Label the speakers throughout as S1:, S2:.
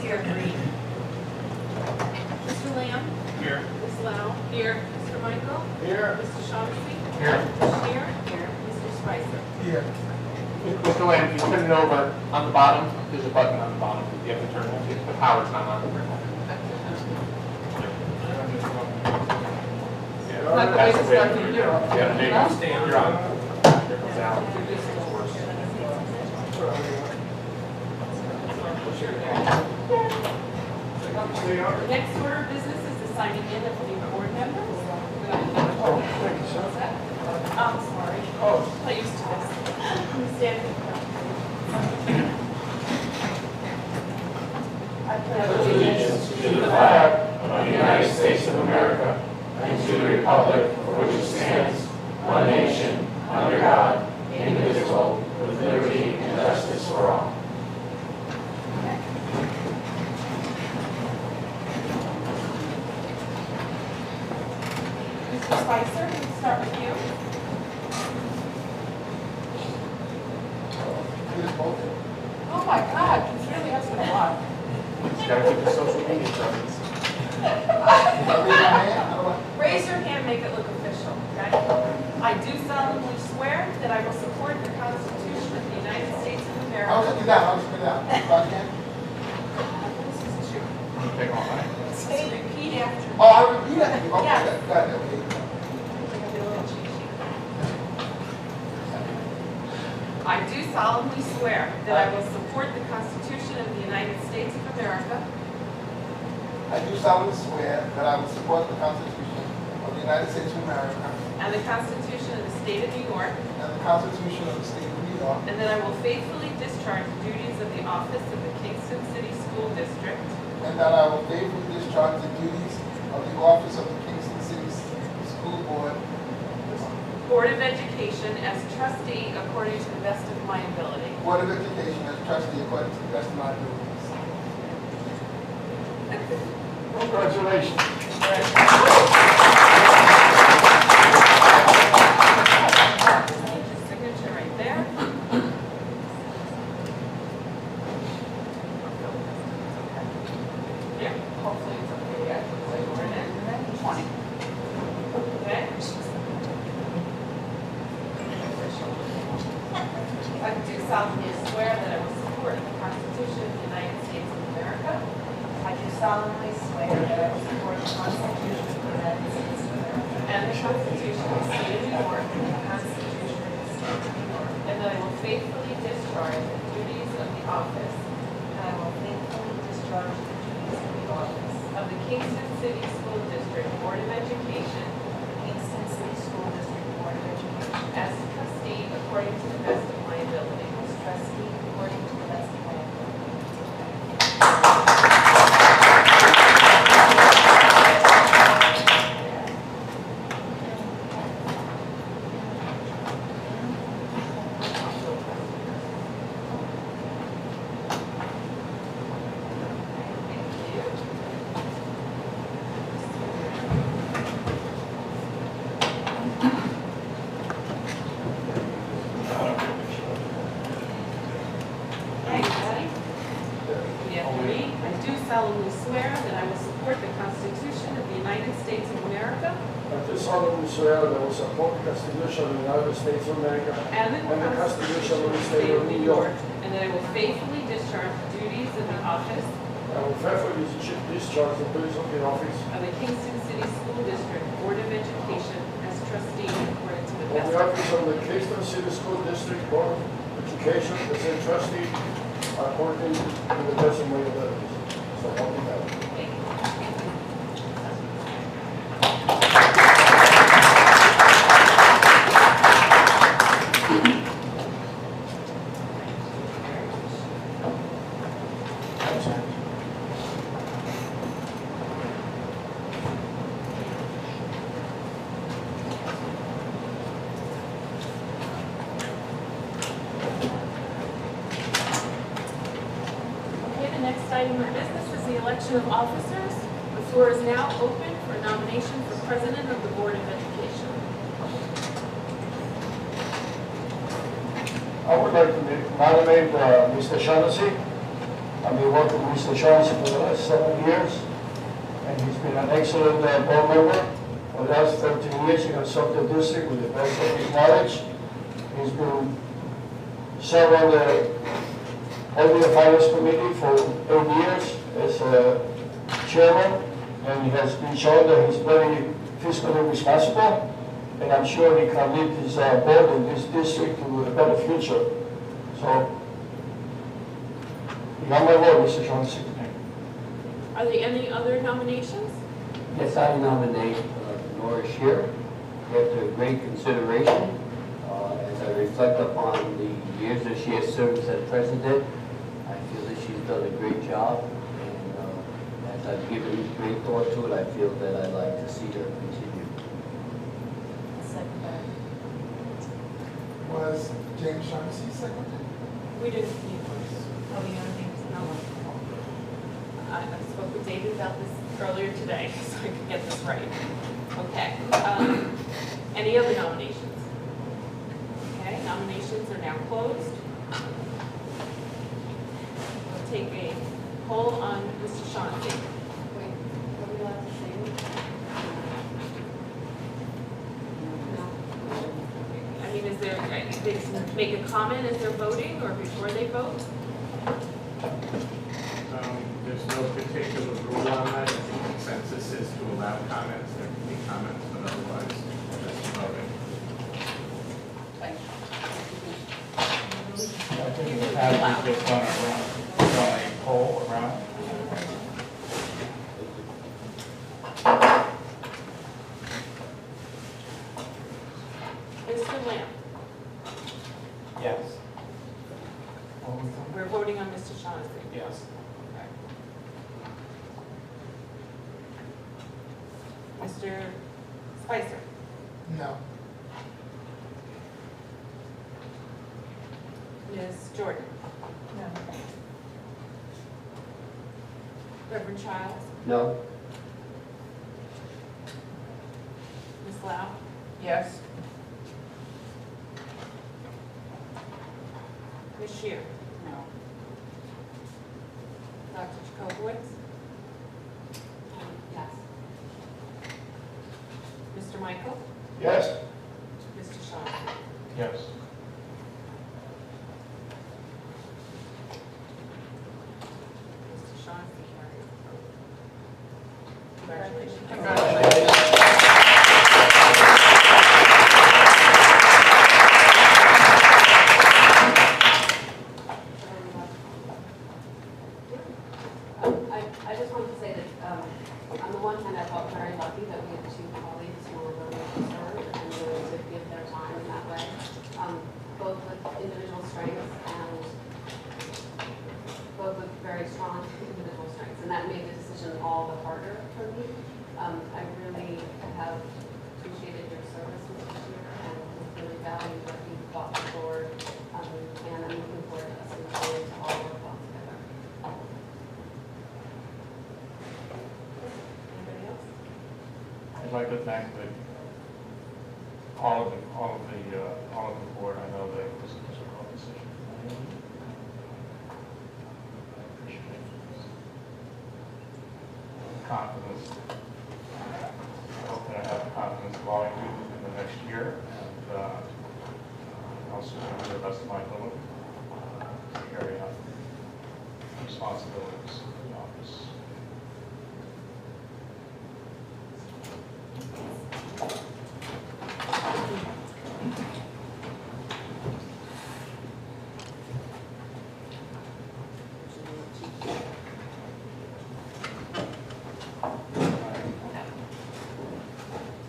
S1: Here.
S2: Mr. Lamb?
S3: Here.
S2: Ms. Lau? Here. Mr. Michael?
S3: Here.
S2: Mr. Shaughnessy?
S3: Here.
S2: Ms. Shear? Here. Mr. Spicer?
S3: Here.
S4: Mr. Lamb, if you turn it over on the bottom, there's a button on the bottom. You have to turn it, the power's not on the remote.
S1: Not the way to start the year.
S4: Yeah, there you go. You're on. Here comes Al.
S2: The next order of business is the signing in of the board members.
S3: Oh, thank you, sir.
S2: I'm sorry.
S3: Oh.
S2: I'm used to this. Please stand. I pledge
S5: allegiance to the flag of the United States of America and to the republic for which it stands, one nation, under God, indivisible, with liberty and justice for all.
S2: Mr. Spicer, we can start with you. Oh my God, this really has been a lot.
S4: Just gotta keep the social media presence.
S2: Raise your hand, make it look official, okay? I do solemnly swear that I will support the Constitution of the United States of America.
S3: I'll sit down.
S2: This is true.
S4: Take all right.
S2: Say repeat after me.
S3: Oh, I repeat that. Okay,
S2: Yeah.
S3: got it, okay.
S2: I do solemnly swear that I will support the Constitution of the United States of America
S3: I do solemnly swear that I will support the Constitution of the United States of America
S2: and the Constitution of the State of New York,
S3: and the Constitution of the State of New York,
S2: and that I will faithfully discharge the duties of the office of the Kingston City School District
S3: and that I will faithfully discharge the duties of the office of the Kingston City School Board
S2: Board of Education as trustee according to the best of my ability.
S3: Board of Education as trustee according to the best of my abilities. Congratulations.
S2: Signature right there. Yeah, hopefully it's okay. Yeah, so we're in it. 20. Okay? I do solemnly swear that I will support the Constitution of the United States of America
S1: I do solemnly swear that I will support the Constitution of the United States of America
S2: and the Constitution of the State of New York,
S1: and the Constitution of the State of New York,
S2: and that I will faithfully discharge the duties of the office
S1: and I will faithfully discharge the duties of the office
S2: of the Kingston City School District Board of Education
S1: of the Kingston City School District Board of Education
S2: as trustee according to the best of my ability.
S1: as trustee according to the best of my ability.
S2: Okay, you ready? Repeat after me. I do solemnly swear that I will support the Constitution of the United States of America
S6: I do solemnly swear that I will support the Constitution of the United States of America
S2: and the Constitution of the State of New York, and that I will faithfully discharge the duties of the office
S6: I will faithfully discharge the duties of the office
S2: of the Kingston City School District Board of Education as trustee according to the
S6: of
S2: best
S6: the
S2: of
S6: office of the Kingston City School District Board of Education as a trustee according to the best of my abilities. So help me God.
S2: Okay, the next item of business is the election of officers. The floor is now open for nomination for President of the Board of Education.
S6: I would like to nominate Mr. Shaughnessy. I've been working with Mr. Chauncey for the last 7 years, and he's been an excellent board member. For the last 13 years, he has served the district with the best of his knowledge. He's been serving on the Finance Committee for 8 years as chairman, and he has been shown that he's very fiscally responsible, and I'm sure he can lead his board in this district to a better future. So, you have my vote, Mr. Chauncey.
S2: Are there any other nominations?
S7: Yes, I nominate Nora Shear. After great consideration, as I reflect upon the years that she has served as president, I feel that she's done a great job. And as I've given great thought to it, I feel that I'd like to see her continue.
S1: Second that.
S3: Was James Shaughnessy seconded?
S2: We didn't need one.
S1: Oh, you don't think
S2: No. I spoke with David about this earlier today, so I could get this right. Okay. Any other nominations? Okay, nominations are now closed. We'll take a poll on Mr. Shaughnessy.
S1: Wait, are we allowed to say? No.
S2: I mean, is there, they can make a comment as they're voting or before they vote?
S4: There's no particular rule on that. The consensus is to allow comments. There can be comments, but otherwise, just voting.
S5: I think in the past, we've just done a poll around.
S2: Mr. Lamb,
S4: Yes.
S2: we're voting on Mr. Shaughnessy.
S4: Yes.
S2: Mr. Spicer,
S3: No.
S2: Ms. Jordan,
S1: No.
S2: Reverend Childs,
S7: No?
S2: Ms. Lau,
S1: Yes.
S2: Ms. Shear,
S1: No.
S2: Dr. Jacobowitz,
S1: Yes.
S2: Mr. Michael,
S6: Yes.
S2: Mr. Shaughnessy.
S5: Yes.
S2: Mr. Shaughnessy carries. Congratulations.
S1: Congratulations.
S8: I just wanted to say that, on the one hand, I felt very lucky that we had two colleagues who were willing to serve and willing to give their time in that way, both with individual strengths and both with very strong individual strengths. And that made the decision all the harder for me. I really have appreciated your service, Mr. Shear, and really valued what you brought forward. And I'm looking forward to us continuing to all work well together.
S2: Anybody else?
S5: I'd like to thank all of the board. I know that it was a difficult decision. I appreciate confidence. I hope that I have confidence following you in the next year, and I'll certainly do the best of my ability to carry out the responsibilities of the office.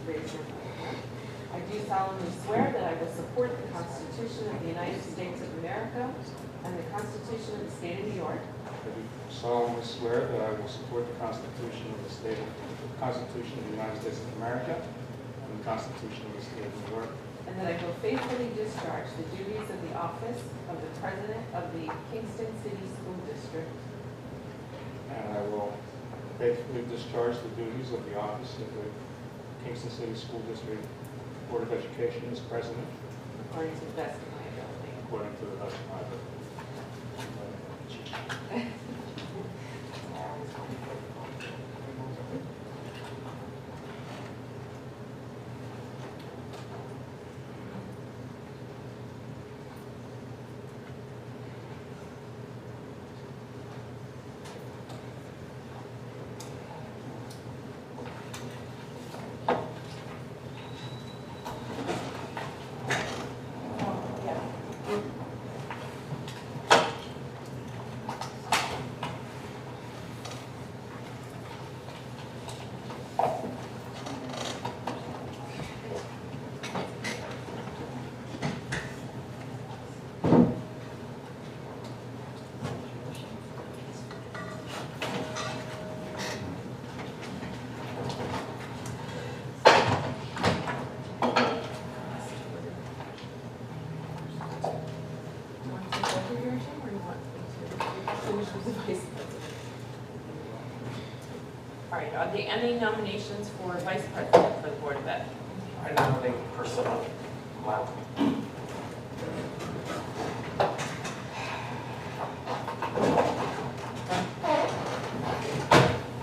S1: Raise your right hand. I do solemnly swear that I will support the Constitution of the United States of America and the Constitution of the State of New York,
S9: I do solemnly swear that I will support the Constitution of the United States of America and the Constitution of the State of New York,
S1: and that I will faithfully discharge the duties of the office of the President of the Kingston City School District
S9: and I will faithfully discharge the duties of the office of the Kingston City School District Board of Education as president
S1: according to the best of my ability.
S9: according to the best of my ability.
S2: finish with the vice president. All right, are there any nominations for vice president for the Board of Ed?
S5: I nominate Priscilla Lau.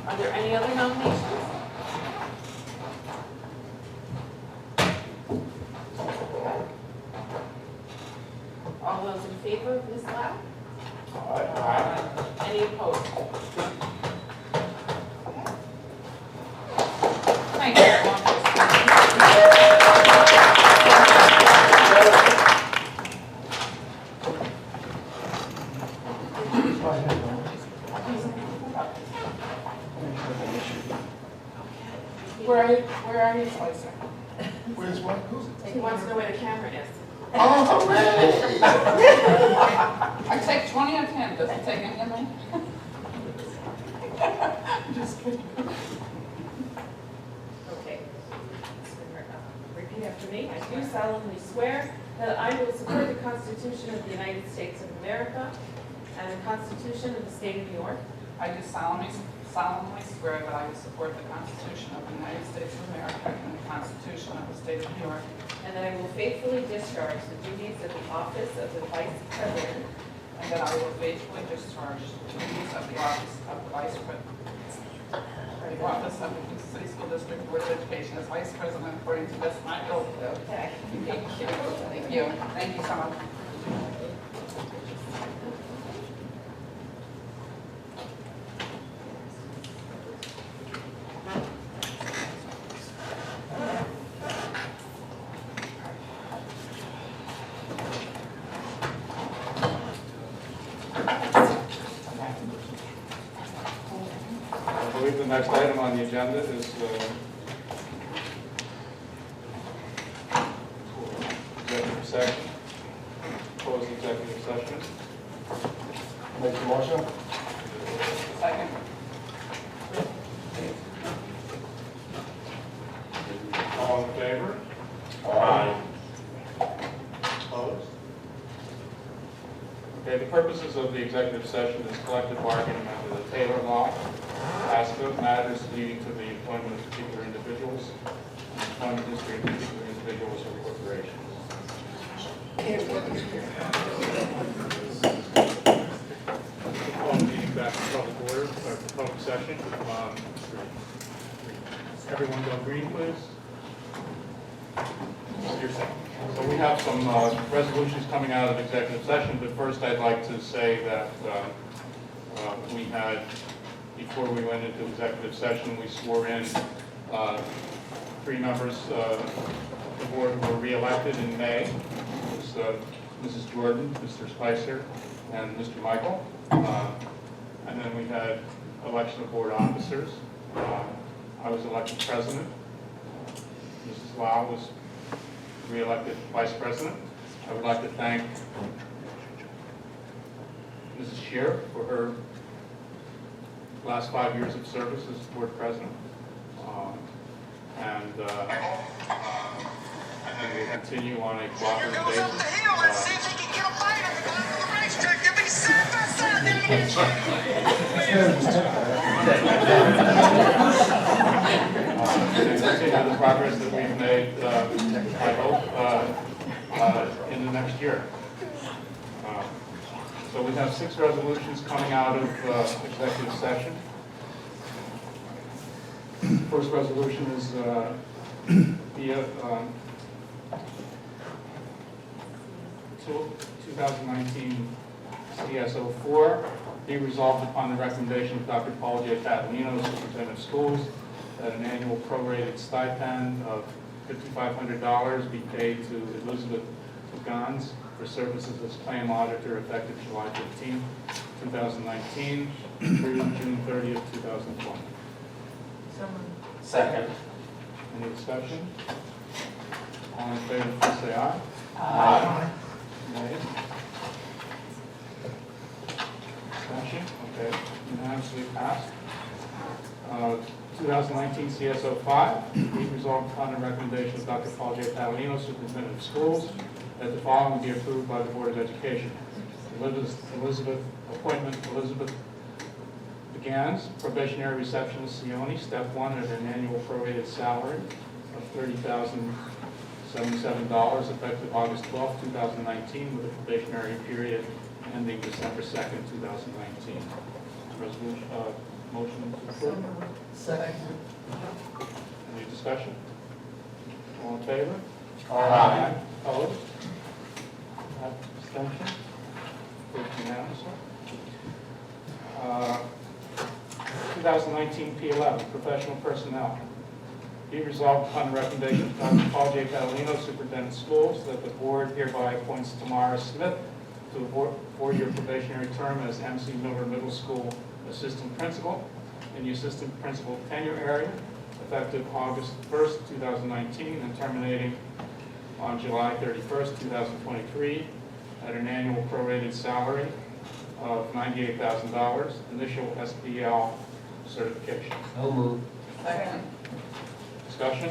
S2: Are there any other nominations? All those in favor of Ms. Lau? Any opposed? Thank you, everyone.
S10: Where are you, Spicer?
S3: Where's one? Who's it?
S2: He wants to know where the camera is.
S3: Oh, hooray!
S10: I take 20 of him, does he take any of me? I'm just kidding.
S2: Okay. Repeat after me. I do solemnly swear that I will support the Constitution of the United States of America and the Constitution of the State of New York,
S10: I do solemnly swear that I will support the Constitution of the United States of America and the Constitution of the State of New York,
S2: and that I will faithfully discharge the duties of the office of the Vice President
S10: and that I will faithfully discharge the duties of the office of the Vice President, the office of the Kingston City School District Board of Education as Vice President according to the best of my ability.
S2: Okay.
S10: Thank you. Thank you. Thank you so much.
S9: I believe the next item on the agenda is executive session. Close executive session.
S6: Make the motion?
S10: Second.
S9: All in favor?
S6: Aye.
S9: Opposed? Okay, the purposes of the executive session is collective bargaining under the Taylor Law, ASPA, matters leading to the employment of particular individuals, and employment history of particular individuals or corporations. Call the meeting back to public order, or public session. Everyone go green, please. So we have some resolutions coming out of executive session, but first I'd like to say that we had, before we went into executive session, we swore in 3 members of the board who were re-elected in May. It was Mrs. Jordan, Mr. Spicer, and Mr. Michael. And then we had election of board officers. I was elected president. Mrs. Lau was re-elected vice president. I would like to thank Mrs. Scheer for her last 5 years of service as board president. And we will continue on a cooperative basis. Continue the progress that we've made, I hope, in the next year. So we have 6 resolutions coming out of executive session. First resolution is the 2019 CSO4, be resolved upon the recommendation of Dr. Paul J. Catalino, Superintendent of Schools, that an annual prorated stipend of $5,500 be paid to Elizabeth Gans for services as claim auditor effective July 15, 2019 through June 30th, 2020.
S5: Second.
S9: Any discussion? All in favor, please say aye.
S5: Aye.
S9: Nay? Abstention? Okay, unanimously passed. 2019 CSO5, be resolved upon the recommendation of Dr. Paul J. Catalino, Superintendent of Schools, that the following be approved by the Board of Education. Elizabeth Begans, probationary receptionist, Sione, step 1, at an annual prorated salary of $30,077, effective August 12, 2019, with a probationary period ending December 2nd, 2019. Resolution, motion to approve.
S3: Second.
S9: Any discussion? All in favor?
S5: Aye.
S9: Opposed? Abstention? Approved unanimously. 2019 P11, professional personnel. Be resolved upon the recommendation of Dr. Paul J. Catalino, Superintendent of Schools, that the board hereby appoints Tamara Smith to a four-year probationary term as MC Miller Middle School Assistant Principal in the Assistant Principal tenure area, effective August 1st, 2019, and terminating on July 31st, 2023, at an annual prorated salary of $98,000, initial SBL certification.
S7: So moved.
S10: Second.
S9: Discussion?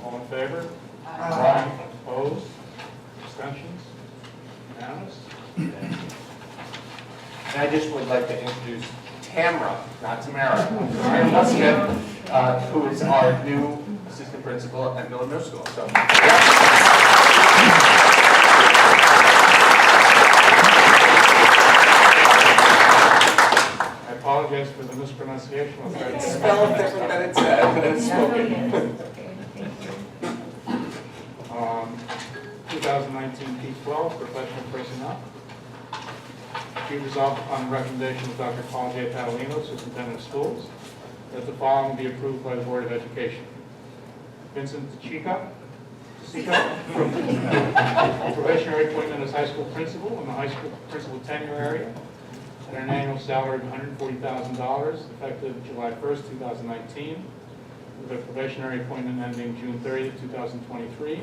S9: All in favor?
S3: Aye.
S9: Opposed? Abstentions? Unanimous?
S5: And I just would like to introduce Tamara, not Tamara, Tamara Smith, who is our new assistant principal at Miller Middle School. So,
S9: I apologize for the mispronunciation. I'll try to
S5: spell it different than it said, than it's spoken.
S9: 2019 P12, professional personnel. Be resolved upon the recommendation of Dr. Paul J. Catalino, Superintendent of Schools, that the following be approved by the Board of Education. Vincent DeCicco, probationary appointment as high school principal in the high school principal tenure area at an annual salary of $140,000, effective July 1st, 2019, with a probationary appointment ending June 30th, 2023.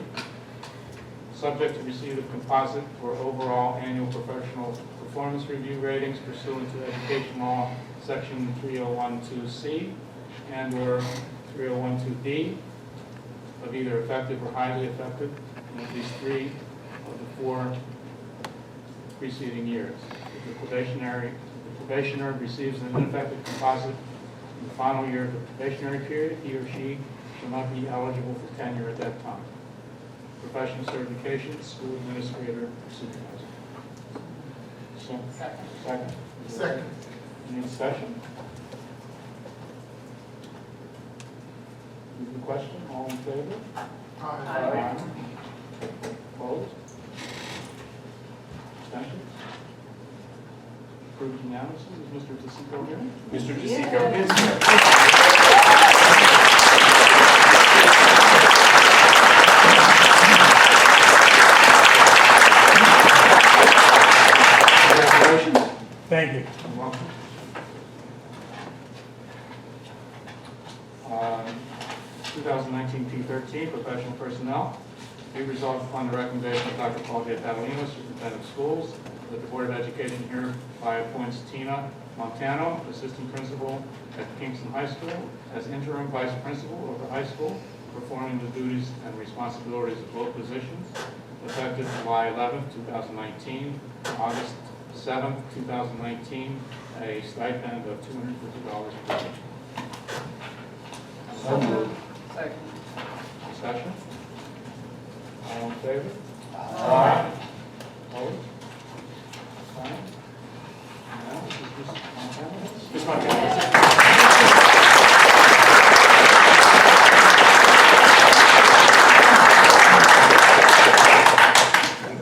S9: Subject to receipt of composite for overall annual professional performance review ratings pursuant to Education Law, Section 3012C and/or 3012D, of either effective or highly effective in at least 3 of the 4 preceding years. If the probationer receives an ineffective composite in the final year of the probationary period, he or she shall not be eligible for tenure at that time. Professional certification, school administrator, supervisor. So,
S10: Second.
S9: second.
S3: Second.
S9: Any discussion? Move the question, all in favor?
S3: Aye.
S9: Opposed? Abstentions? Approved unanimously. Is Mr. DeCicco here?
S5: Mr. DeCicco is here.
S9: Congratulations.
S6: Thank you.
S9: You're welcome. 2019 P13, professional personnel. Be resolved upon the recommendation of Dr. Paul J. Catalino, Superintendent of Schools, that the Board of Education hereby appoints Tina Montano, Assistant Principal at Kingston High School, as interim Vice Principal of the high school, performing the duties and responsibilities of both positions, effective July 11, 2019, August 7, 2019, a stipend of $250 per week.
S7: So moved.
S10: Second.
S9: Discussion? All in favor?
S5: Aye.
S9: Opposed? Aye. Now, this is Ms. Montana.
S5: Ms. Montana.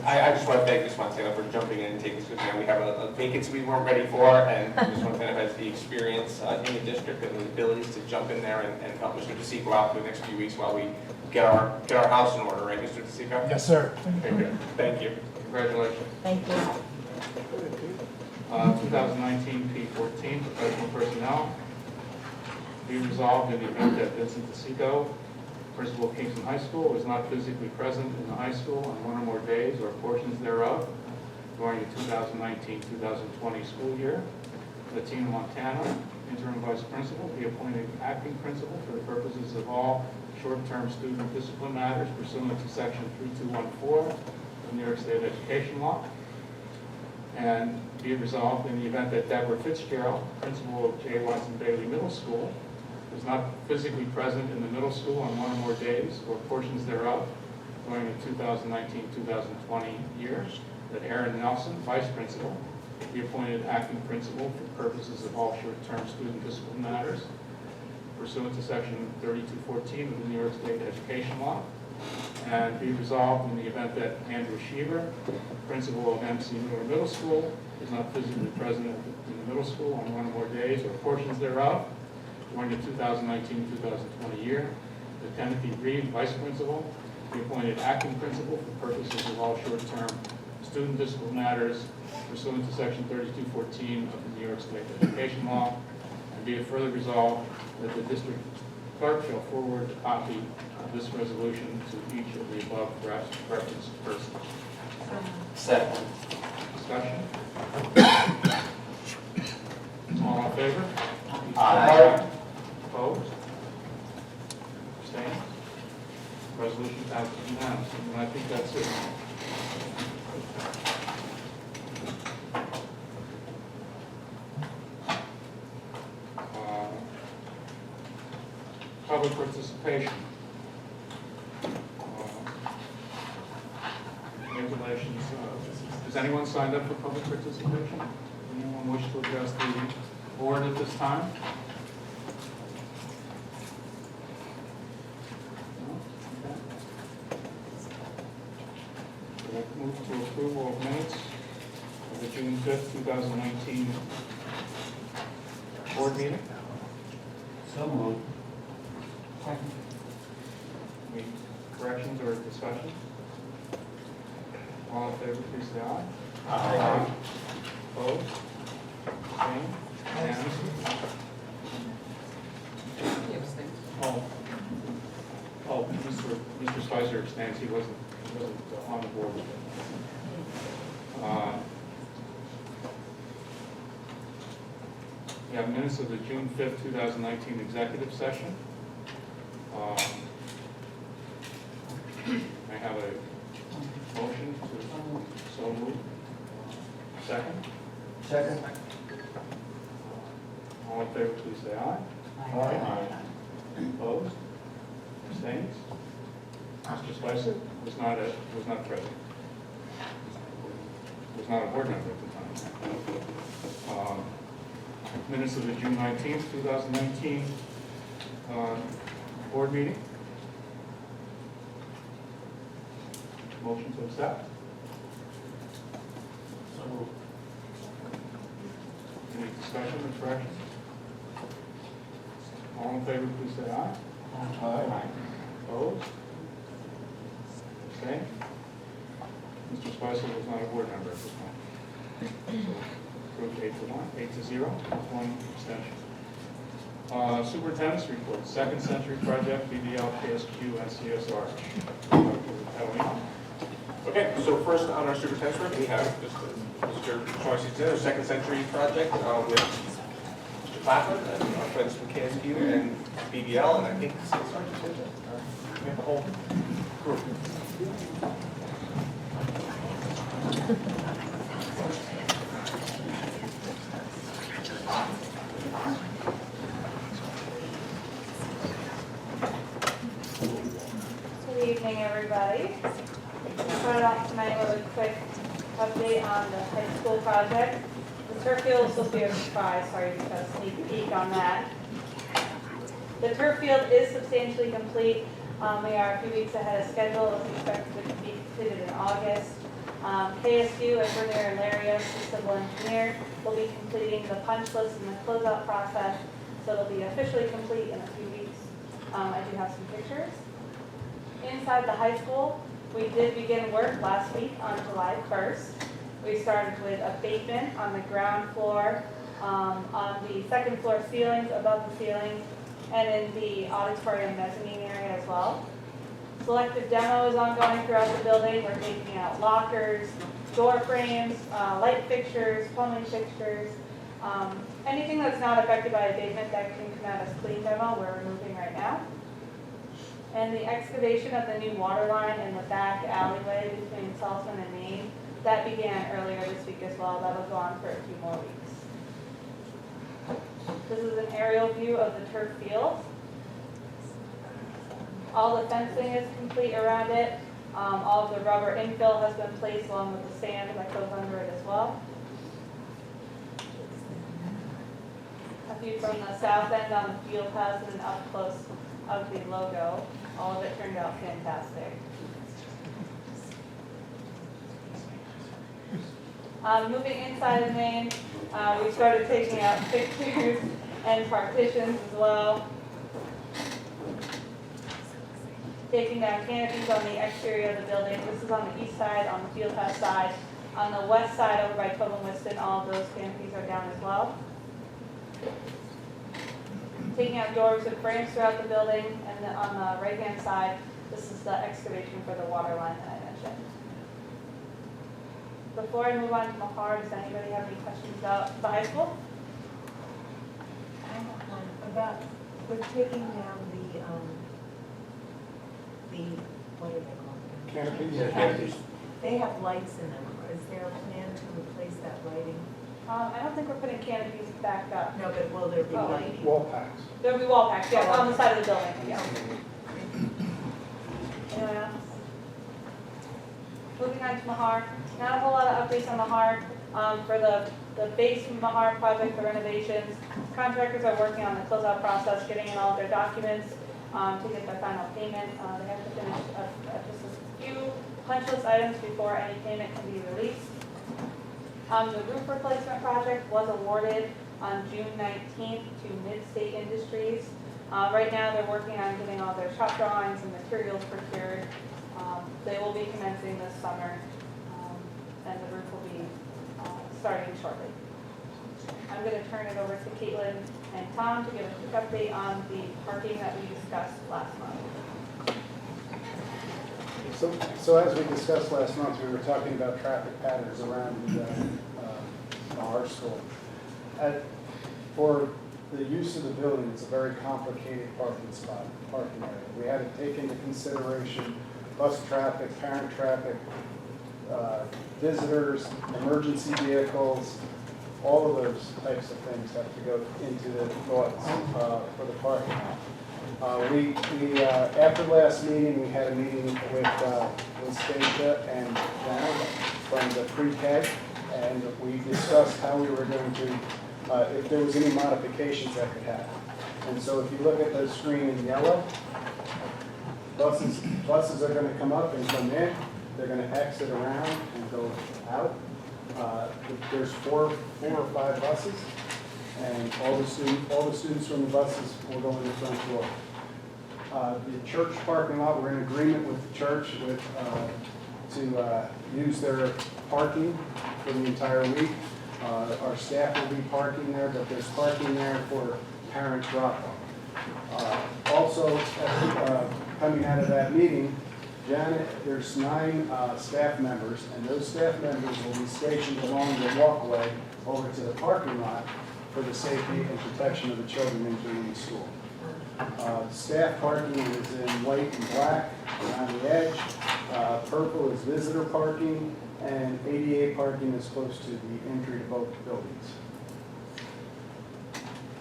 S5: I just want to thank Ms. Montana for jumping in and taking this, because we have a vacancy we weren't ready for, and Ms. Montana has the experience in the district and the abilities to jump in there and help Mr. DeCicco out for the next few weeks while we get our house in order, right, Mr. DeCicco?
S6: Yes, sir.
S9: Okay, good.
S5: Thank you.
S9: Congratulations.
S11: Thank you.
S9: 2019 P14, professional personnel. Be resolved in the event that Vincent DeCicco, principal of Kingston High School, is not physically present in the high school on one or more days or portions thereof during the 2019-2020 school year. That Tina Montana, interim vice principal, be appointed acting principal for the purposes of all short-term student discipline matters pursuant to section 3214 of New York State Education Law. And be it resolved, in the event that Deborah Fitzgerald, principal of J. Watson Bailey Middle School, is not physically present in the middle school on one or more days or portions thereof during the 2019-2020 year, that Aaron Nelson, vice principal, be appointed acting principal for purposes of all short-term student discipline matters pursuant to section 3214 of the New York State Education Law. And be resolved, in the event that Andrew Sheaver, principal of MC Newer Middle School, is not physically present in the middle school on one or more days or portions thereof during the 2019-2020 year, that Timothy Reed, vice principal, be appointed acting principal for purposes of all short-term student discipline matters pursuant to section 3214 of the New York State Education Law. And be it further resolved that the district clerk shall forward a copy of this resolution to each of the above referenced persons.
S5: Second.
S9: Discussion? All in favor?
S5: Aye.
S9: Opposed? Abstained? Resolution passes unanimously, and I think that's it. Public participation. Regulations. Has anyone signed up for public participation? Anyone wish to address the board at this time? No? Okay. We'll move to approval of minutes of the June 5th, 2019 board meeting.
S7: So moved.
S9: Any corrections or discussion? All in favor, please say aye.
S5: Aye.
S9: Opposed? Abstained? Unanimous?
S10: He abstained.
S9: Oh, Mr. Spicer abstains, he wasn't on the board. We have minutes of the June 5th, 2019 executive session. I have a motion to so move. Second?
S6: Second.
S9: All in favor, please say aye.
S6: Aye.
S9: Opposed? Abstains? Mr. Spicer was not present. Was not a board member at the time. Minutes of the June 19th, 2019 board meeting. Motion to accept.
S5: So moved.
S9: Any discussion or correction? All in favor, please say aye.
S6: Aye.
S9: Opposed? Abstained? Mr. Spicer was not a board member at this time. So approved 8-0, 1 abstention. Superintendent's report, Second Century Project, BBL, KSQ, and CSR. Halloween.
S11: Okay, so first on our superintendent's report, we have just Mr. Chauncey Dinner, Second Century Project with Mr. Clapper and our friends from KSQ and BBL, and I think CSR just did it. We have the whole group.
S12: Good evening, everybody. Start off tonight with a quick update on the high school project. The turf field is supposed to be a surprise, sorry, just got a sneak peek on that. The turf field is substantially complete. We are a few weeks ahead of schedule. It's expected to be completed in August. KSQ and Bernier and Larios, the civil engineer, will be completing the punch list and the closeout process, so it'll be officially complete in a few weeks. I do have some pictures. Inside the high school, we did begin work last week on July 1st. We started with abatement on the ground floor, on the second floor ceilings, above the ceiling, and in the auditorium mezzanine area as well. Selective demo is ongoing throughout the building. We're taking out lockers, door frames, light fixtures, plumbing fixtures. Anything that's not affected by abatement that can come out as clean demo, we're removing right now. And the excavation of the new water line in the back alleyway between Salzman and Main That began earlier this week as well. That'll go on for a few more weeks. This is an aerial view of the turf field. All the fencing is complete around it. All of the rubber infill has been placed along with the sand that goes under it as well. A view from the south end on the field house and an up close of the logo. All of it turned out fantastic. Moving inside of Maine, we started taking out fixtures and partitions as well. Taking down canopies on the exterior of the building. This is on the east side, on the field house side. On the west side over by Tobin Whiston, all of those canopies are down as well. Taking out doors and frames throughout the building, and then on the right-hand side, this is the excavation for the water line that I mentioned. Before I move on to Mahar, does anybody have any questions about the high school?
S13: I have one about, we're taking down what are they called?
S6: Canopies.
S13: They have lights in them. Is there a plan to replace that lighting?
S12: I don't think we're putting canopies back up.
S13: No, but will there be
S12: Oh.
S13: lighting?
S6: Wall packs.
S12: There'll be wall packs, yeah, on the side of the building, yeah. Anyone else? Moving on to Mahar, not a whole lot of updates on Mahar. For the base Mahar project, the renovations, contractors are working on the closeout process, getting in all of their documents to get their final payment. They have to finish just a few punch list items before any payment can be released. The roof replacement project was awarded on June 19th to Mid-State Industries. Right now, they're working on getting all their shop drawings and materials procured. They will be commencing this summer, and the roof will be starting shortly. I'm going to turn it over to Caitlin and Tom to give a quick update on the parking that we discussed last month.
S14: So as we discussed last month, we were talking about traffic patterns around our school. For the use of the building, it's a very complicated parking area. We had to take into consideration bus traffic, parent traffic, visitors, emergency vehicles, all of those types of things have to go into the thoughts for the parking lot. After last meeting, we had a meeting with Stacia and Jan from the pre-K, and we discussed how we were going to, if there was any modifications that could happen. And so if you look at the screen in yellow, buses are going to come up and come in. They're going to exit around and go out. There's four or five buses, and all the students from the buses will go in the front door. The church parking lot, we're in agreement with the church to use their parking for the entire week. Our staff will be parking there, but there's parking there for parent drop-off. Also, coming out of that meeting, Janet, there's 9 staff members, and those staff members will be stationed along the walkway over to the parking lot for the safety and protection of the children entering the school. Staff parking is in white and black around the edge. Purple is visitor parking, and ADA parking is close to the entry to both buildings.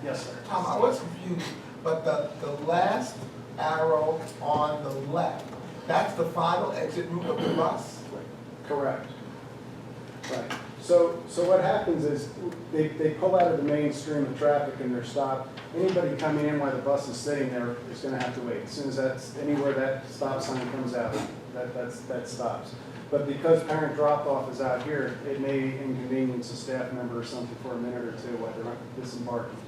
S14: Yes, sir.
S3: Tom, I was confused, but the last arrow on the left, that's the final exit route of the bus?
S14: Correct. Right. So what happens is they pull out of the mainstream of traffic and they're stopped. Anybody coming in while the bus is sitting there is going to have to wait. As soon as that's anywhere that stop sign comes out, that stops. But because parent drop-off is out here, it may inconvenience a staff member or something for a minute or two while they're disembarking.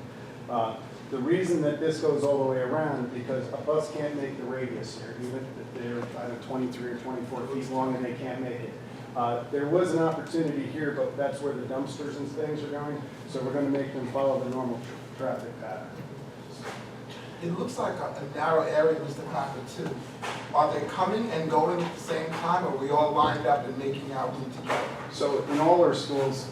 S14: The reason that this goes all the way around is because a bus can't make the radius here, even if they're either 23 or 24 feet long and they can't make it. There was an opportunity here, but that's where the dumpsters and things are going, so we're going to make them follow the normal traffic pattern.
S3: It looks like a narrow area, Mr. Cocker, too. Are they coming and going at the same time, or are we all lined up and making our route together?
S14: So in all our schools,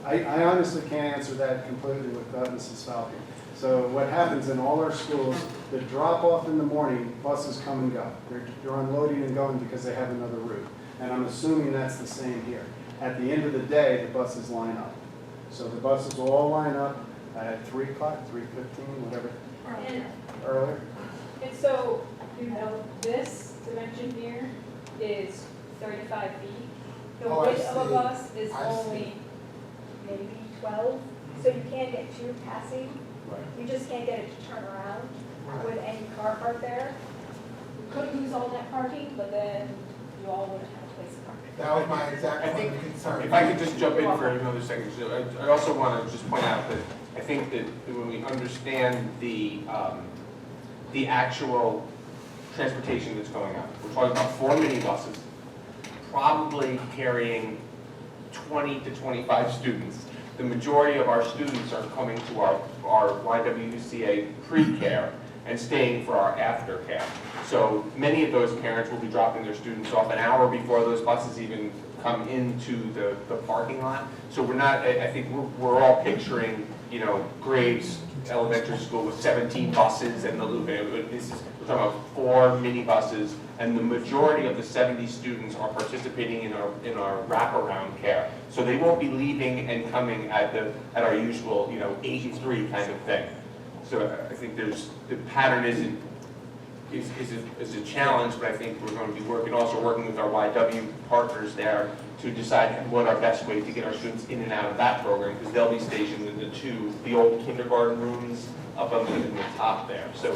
S14: I honestly can't answer that completely without Mrs. Falcon. So what happens in all our schools, the drop-off in the morning, buses come and go. They're unloading and going because they have another route. And I'm assuming that's the same here. At the end of the day, the buses line up. So the buses will all line up at 3 o'clock, 3:15, whatever,
S12: And,
S14: earlier.
S12: and so, this dimension here is 35 feet. The
S3: Oh, I
S12: width of a
S3: see.
S12: bus is
S3: I see.
S12: only maybe 12, so you can't get two passing.
S14: Right.
S12: You just can't get it to turn around
S3: Right.
S12: with any car parked there. You could use all that parking, but then you all wouldn't have a place to park.
S3: That was my exact
S11: I think
S3: concern.
S11: If I could just jump in for another second, so I also want to just point out that I think that when we understand the actual transportation that's going on, we're talking about 4 minibuses, probably carrying 20 to 25 students. The majority of our students are coming to our YWCA pre-care and staying for our aftercare. So many of those parents will be dropping their students off an hour before those buses even come into the parking lot. So we're not, I think we're all picturing, Graves Elementary School with 17 buses and the loop. This is, we're talking about 4 minibuses, and the majority of the 70 students are participating in our wraparound care. So they won't be leaving and coming at our usual, 83 kind of thing. So I think the pattern is a challenge, but I think we're going to be working with our YW partners there to decide what our best way to get our students in and out of that program, because they'll be stationed in the old kindergarten rooms up on in the top there. So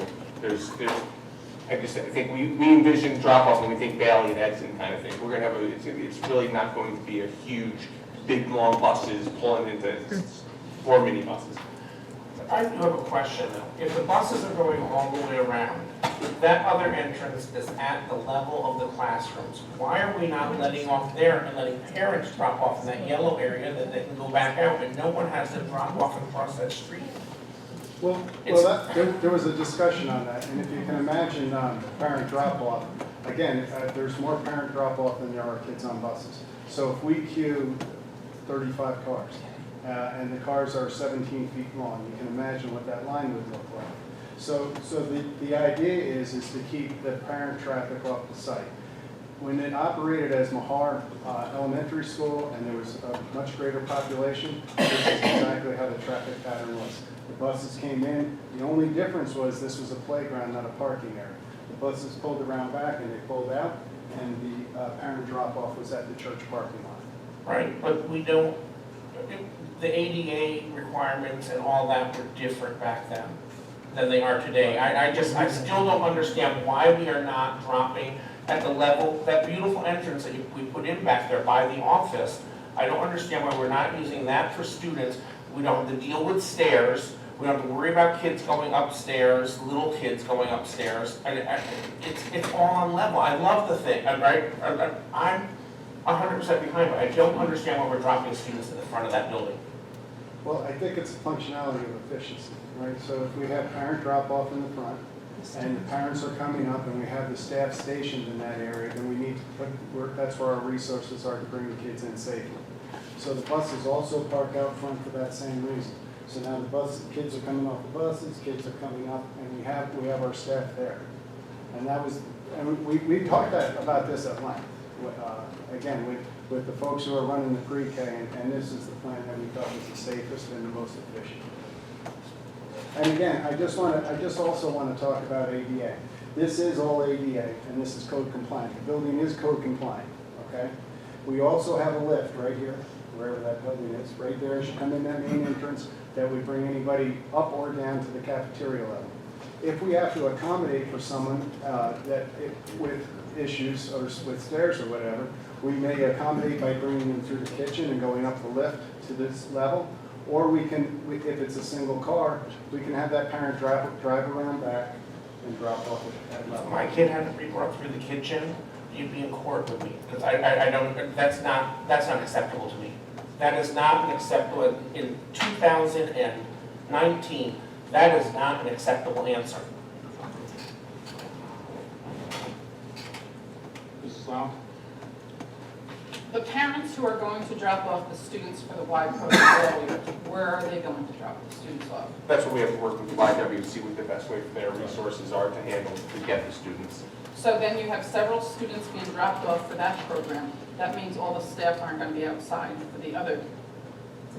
S11: I think we envision drop-off when we think Bailey and Edson kind of thing. We're going to have it's really not going to be a huge, big, long buses pulling into 4 minibuses.
S4: I do have a question. If the buses are going all the way around, if that other entrance is at the level of the classrooms, why are we not letting off there and letting parents drop off in that yellow area that they can go back out, and no one has to drop off and cross that street?
S14: Well, there was a discussion on that, and if you can imagine parent drop-off, again, there's more parent drop-off than there are kids on buses. So if we queue 35 cars, and the cars are 17 feet long, you can imagine what that line would look like. So the idea is to keep the parent traffic off the site. When it operated as Mahar Elementary School and there was a much greater population, this is exactly how the traffic pattern was. The buses came in, the only difference was this was a playground, not a parking area. The buses pulled around back and they pulled out, and the parent drop-off was at the church parking lot.
S4: Right, but we don't, the ADA requirements and all that were different back then than they are today. I still don't understand why we are not dropping at the level, that beautiful entrance that we put in back there by the office. I don't understand why we're not using that for students. We don't have to deal with stairs. We don't have to worry about kids going upstairs, little kids going upstairs. And it's all on level. I love the thing, right? I'm 100% behind it. I don't understand why we're dropping students in the front of that building.
S14: Well, I think it's a functionality of efficiency, right? So if we have parent drop-off in the front, and the parents are coming up, and we have the staff stationed in that area, then we need to put, that's where our resources are to bring the kids in safely. So the buses also park out front for that same reason. So now kids are coming off the buses, kids are coming up, and we have our staff there. And we talked about this at length, again, with the folks who are running the pre-K, and this is the plan that we thought was the safest and the most efficient. And again, I just also want to talk about ADA. This is all ADA, and this is code compliant. The building is code compliant, okay? We also have a lift right here, wherever that building is, right there as you come in that main entrance, that would bring anybody up or down to the cafeteria level. If we have to accommodate for someone with issues or with stairs or whatever, we may accommodate by bringing them through the kitchen and going up the lift to this level. Or we can, if it's a single car, we can have that parent drive around back and drop off at that level.
S4: If my kid had to be brought through the kitchen, you'd be in court with me, because I don't, that's not acceptable to me. That is not an acceptable, in 2019, that is not an acceptable answer.
S10: The parents parents who are going to drop off the students for the Y program earlier, where are they going to drop the students off?
S11: That's what we have to work with the YW to see what the best way for their resources are to handle, to get the students.
S10: So then you have several students being dropped off for that program. That means all the staff aren't going to be outside for the other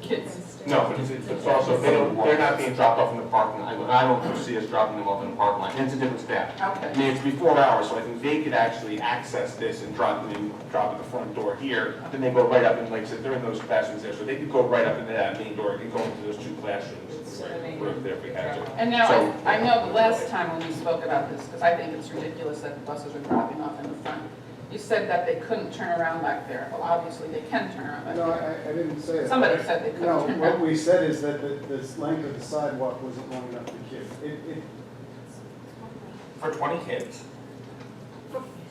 S10: kids.
S11: No, but it's also, they're not being dropped off in the parking lot. I don't see us dropping them off in the parking lot, and it's a different staff. I
S10: Okay.
S11: mean, it's before hours, so I think they could actually access this and drop at the front door here. Then they go right up, and like I said, they're in those classrooms there, so they could go right up into that main door and go into those two classrooms. Right there if we had to.
S10: And now,
S11: So-
S10: I know the last time when we spoke about this, because I think it's ridiculous that the buses are dropping off in the front, you said that they couldn't turn around back there. Well, obviously, they can turn around back
S14: No,
S10: there.
S14: I didn't say that.
S10: Somebody said they couldn't
S14: No,
S10: turn
S14: what
S10: around.
S14: we said is that the length of the sidewalk wasn't long enough for kids.
S4: For 20 kids?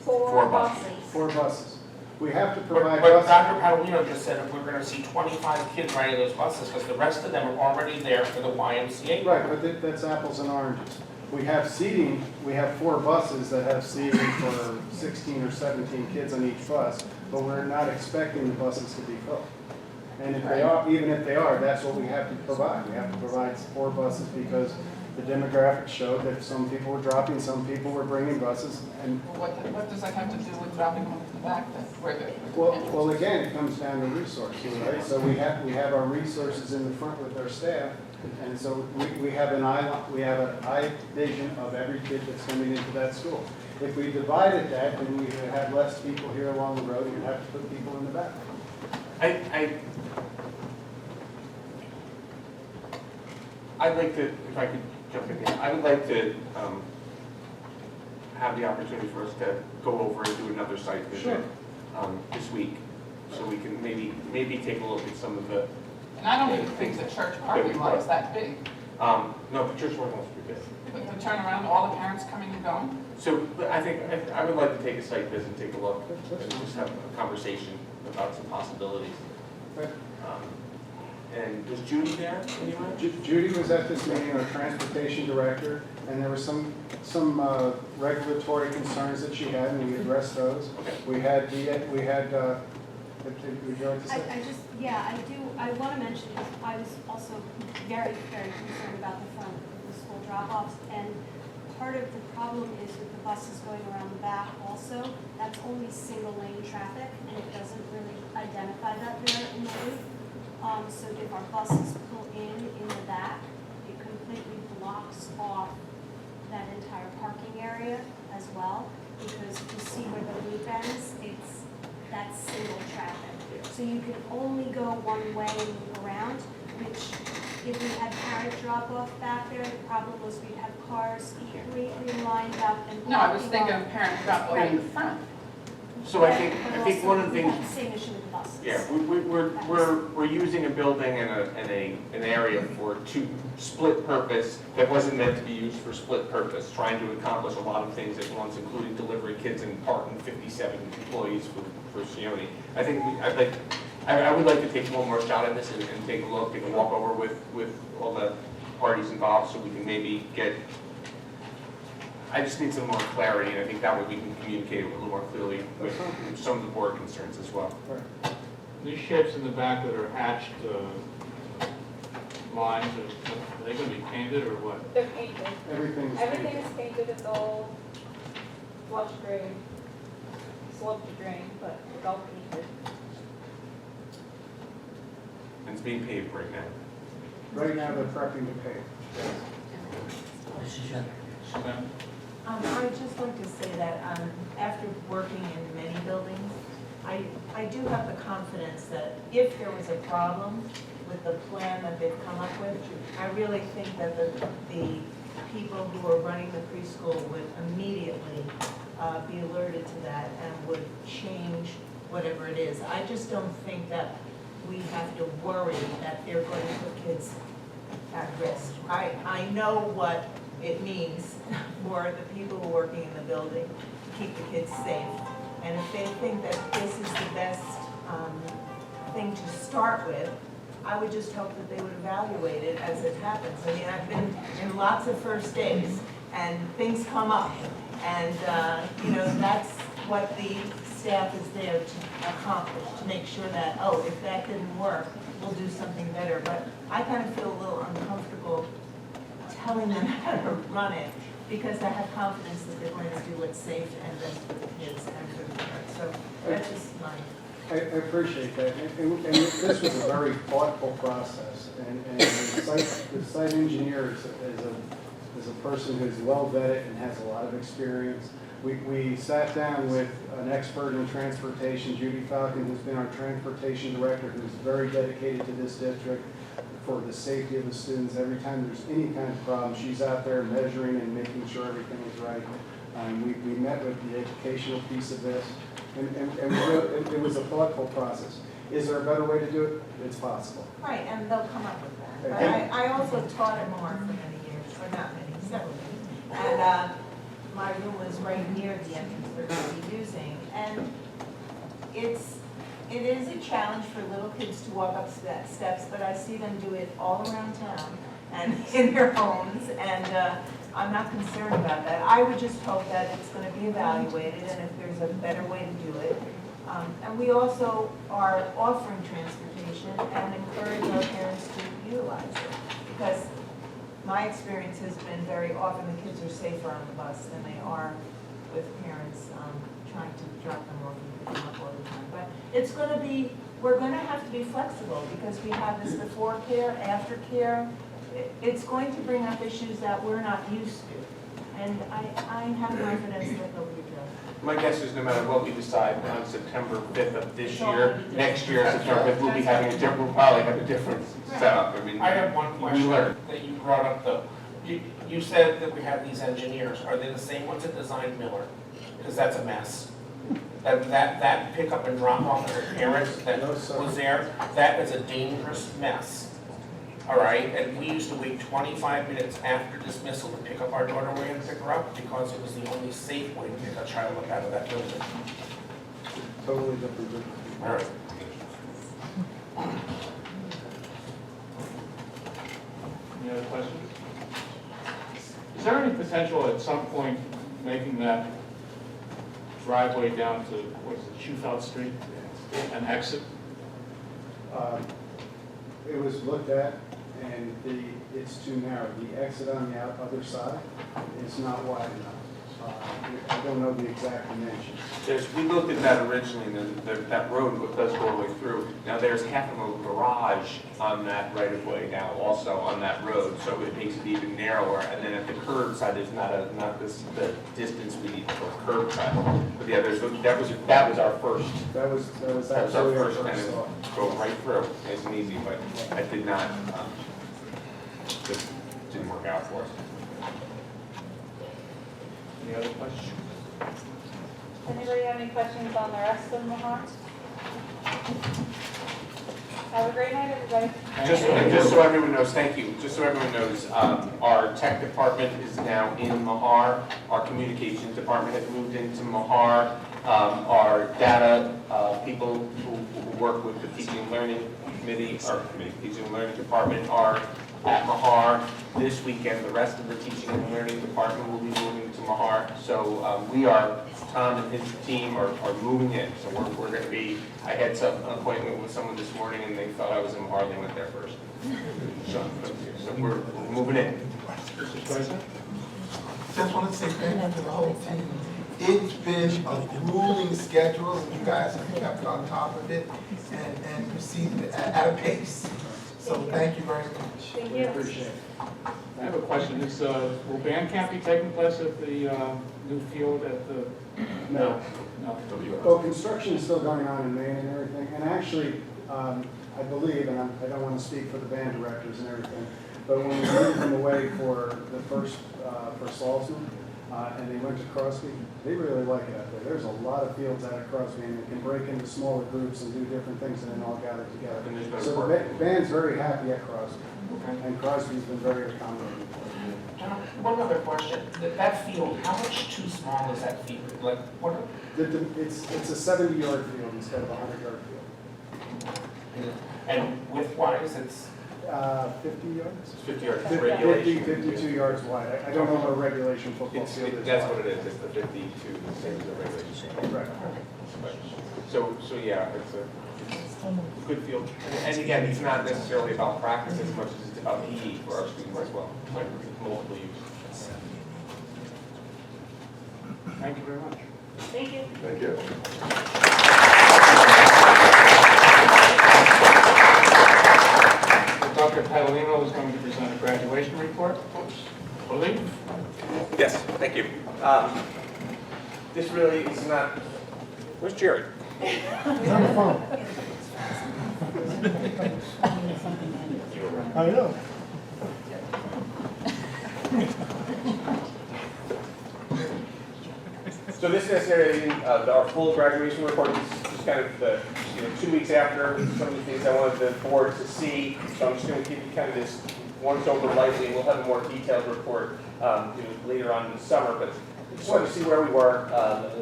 S11: Four buses.
S14: 4 buses. We have to
S4: But
S14: provide
S4: but
S14: buses.
S4: Dr. Padalino just said we're gonna see 25 kids riding those buses, because the rest of them are already there for the YMCA.
S14: Right, but that's apples and oranges. We have seating, we have 4 buses that have seating for 16 or 17 kids on each bus, but we're not expecting the buses to be full. And if they are, even if they are, that's what we have to provide. We have to provide 4 buses because the demographics showed that some people were dropping, some people were bringing buses, and
S10: What does that have to do with dropping them in the back then?
S14: well, again, it comes down to resources, right? So we have our resources in the front with our staff, and so we have an eye vision of every kid that's coming into that school. If we divided that, then we would have less people here along the road, and you'd have to put people in the back.
S11: I'd like to, if I could jump in here, I would like to have the opportunity for us to go over and do another site visit this week, so we can maybe take a look at some of the.
S10: And I don't even think the church parking lot is that big.
S11: No, the church parking lot's pretty big.
S10: But to turn around, all the parents coming and going?
S11: So but I think, I would like to take a site visit, and take a look, and just have a conversation about some possibilities. And was Judy there anyway?
S14: Judy was at this meeting, our transportation director, and there were some regulatory concerns that she had, and we addressed those. We had, would you like to say?
S15: I want to mention, I was also very, very concerned about the front of the school drop-offs, and part of the problem is with the buses going around the back also, that's only single lane traffic, and it doesn't really identify that there in the route. So if our buses pull in the back, it completely blocks off that entire parking area as well, because if you see where the loop ends, that's single traffic. So you can only go one way and move around, which if we had parent drop-off back there, the problem was we'd have cars completely lined up and.
S10: No, I was thinking of parent drop-off in the front.
S11: So I think one of the things.
S15: We have the same issue with the buses.
S11: Yeah, we're using a building and an area for split purpose that wasn't meant to be used for split purpose, trying to accomplish a lot of things at once, including delivering kids and parking 57 employees for Sione. I think I would like to take one more shot at this and take a look, take a walk over with all the parties involved, so we can maybe get. I just need some more clarity, and I think that way we can communicate a little more clearly with some of the board concerns as well.
S9: These sheds in the back that are hatched lines, are they going to be painted or what?
S12: They're painted.
S14: Everything
S12: Everything is painted, it's all flush grade, slope to drain, but it's all painted.
S11: And it's being paved right now.
S14: Right now, they're prepping to pay.
S13: I'd just like to say that after working in many buildings, I do have the confidence that if there was a problem with the plan that they've come up with, I really think that the people who are running the preschool would immediately be alerted to that and would change whatever it is. I just don't think that we have to worry that they're going to put kids at risk. I know what it means for the people who are working in the building to keep the kids safe. And if they think that this is the best thing to start with, I would just hope that they would evaluate it as it happens. I mean, I've been in lots of first days and things come up. And, that's what the staff is there to accomplish, to make sure that, oh, if that didn't work, we'll do something better. But I kind of feel a little uncomfortable telling them how to run it, because I have confidence that they're going to do what's safe and best for the kids and for the parents. So that's just my.
S14: I appreciate that, and this was a very thoughtful process, and the site engineer is a person who's well vetted and has a lot of experience. We sat down with an expert in transportation, Judy Falcon, who's been our transportation director, who's very dedicated to this district for the safety of the students. Every time there's any kind of problem, she's out there measuring and making sure everything is right. We met with the educational piece of this, and it was a thoughtful process. Is there a better way to do it? It's possible.
S13: Right, and they'll come up with that. But
S14: Okay.
S13: I also taught at Moore for many years, or not many, several years. And my room was right near the entrance they're going to be using. And it is a challenge for little kids to walk up steps, but I see them do it all around town and in their homes, and I'm not concerned about that. I would just hope that it's going to be evaluated, and if there's a better way to do it. And we also are offering transportation and encourage our parents to utilize it, because my experience has been very often the kids are safer on the bus than they are with parents trying to drop them off and pick them up all the time. But it's going to be, we're going to have to be flexible, because we have this before care, after care. It's going to bring up issues that we're not used to. And I have confidence that they'll be addressed.
S11: My guess is no matter what we decide on September 5th of this year, next year, September 5th, we'll be having a different, we'll probably have a different setup. I mean,
S4: I have one
S11: we
S4: question
S11: learn.
S4: that you brought up though. You said that we have these engineers. Are they the same ones that designed Miller? Because that's a mess. That pickup and drop off of the parents that was there, that is a dangerous mess. All right, and we used to wait 25 minutes after dismissal to pick up our daughter where we had to pick her up, because it was the only safe way to pick a child up out of that building.
S14: Totally different group.
S4: All right.
S9: Any other questions? Is there any potential at some point making that driveway down to, what is it, Shufelt Street, an exit?
S14: It was looked at, and it's too narrow. The exit on the other side is not wide enough. I don't know the exact dimensions.
S11: We looked at that originally, and that road does go all the way through. Now, there's half of a garage on that right-of-way now, also on that road, so it makes it even narrower. And then at the curb side, there's not the distance we need for a curb cut. But yeah, that was our first.
S14: That was
S11: That was our
S14: actually our
S11: first kind
S14: first thought.
S11: of go right through, nice and easy, but I did not, just didn't work out for us.
S9: Any other questions?
S12: Anybody have any questions on the rest of Mahar? Have a great night, everybody.
S11: Just so everyone knows, thank you, just so everyone knows, our tech department is now in Mahar, our communications department has moved into Mahar, our data people who work with the teaching and learning committee, teaching and learning department are at Mahar. This weekend, the rest of the teaching and learning department will be moving to Mahar. So Tom and his team are moving in. So we're going to be, I had an appointment with someone this morning and they thought I was in Mahar, they went there first. So we're moving in.
S3: Mr. President? Just want to say thank you to the whole team. It's been a grueling schedule, and you guys have kept on top of it and proceeded at a pace. So thank you very much.
S12: Thank
S14: We
S12: you.
S14: appreciate it.
S9: I have a question. Will band camp be taking place at the new field at the?
S14: No.
S9: No.
S14: Well, construction is still going on in Maine and everything, and actually, I believe, and I don't want to speak for the band directors and everything, but when we moved them away for the first, for Salzman, and they went to Crosby, they really like it out there. There's a lot of fields out at Crosby, and they can break into smaller groups and do different things and then all gather together. So the band's very happy at Crosby, and Crosby's been very accommodating.
S4: One other question, that field, how much too small is that field? Like, what?
S14: It's a 70-yard field instead of a 100-yard field.
S4: And width-wise, it's
S14: 50 yards?
S11: 50 yards, it's
S14: 50,
S11: regulation.
S14: 52 yards wide. I don't know what a regulation football
S11: It's,
S14: field is.
S11: that's what it is, it's the 52, the same as the regulation.
S14: Right.
S11: So yeah, it's a good field. And again, it's not necessarily about practice as much as it's about PE for our students as well, like multiple use.
S9: Thank you very much.
S15: Thank you.
S3: Thank you.
S9: Dr. Paolino is going to present a graduation report. I believe.
S11: Yes, thank you. This really is not, where's Jared?
S6: He's on the phone. I know.
S11: So this necessarily isn't our full graduation report. This is just kind of the 2 weeks after some of the things I wanted the board to see. So I'm just going to give you kind of this once over lightly, and we'll have a more detailed report later on in the summer. But I just wanted to see where we were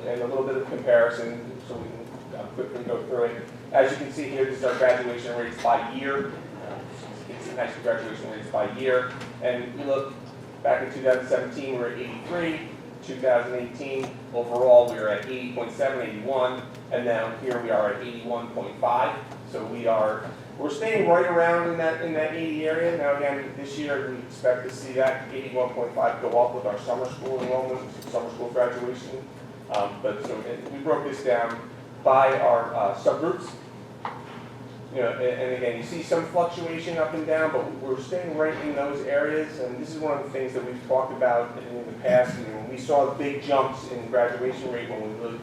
S11: and a little bit of comparison so we can quickly go through it. As you can see here, this is our graduation rates by year. High school graduation rates by year. And we look back in 2017, we were at 83. 2018, overall, we were at 80.7, 81, and now here we are at 81.5. So we're staying right around in that 80 area. Now again, this year we expect to see that 81.5 go up with our summer school enrollment, summer school graduation. But so we broke this down by our subgroups. And again, you see some fluctuation up and down, but we're staying right in those areas. And this is one of the things that we've talked about in the past. When we saw big jumps in graduation rate, when we really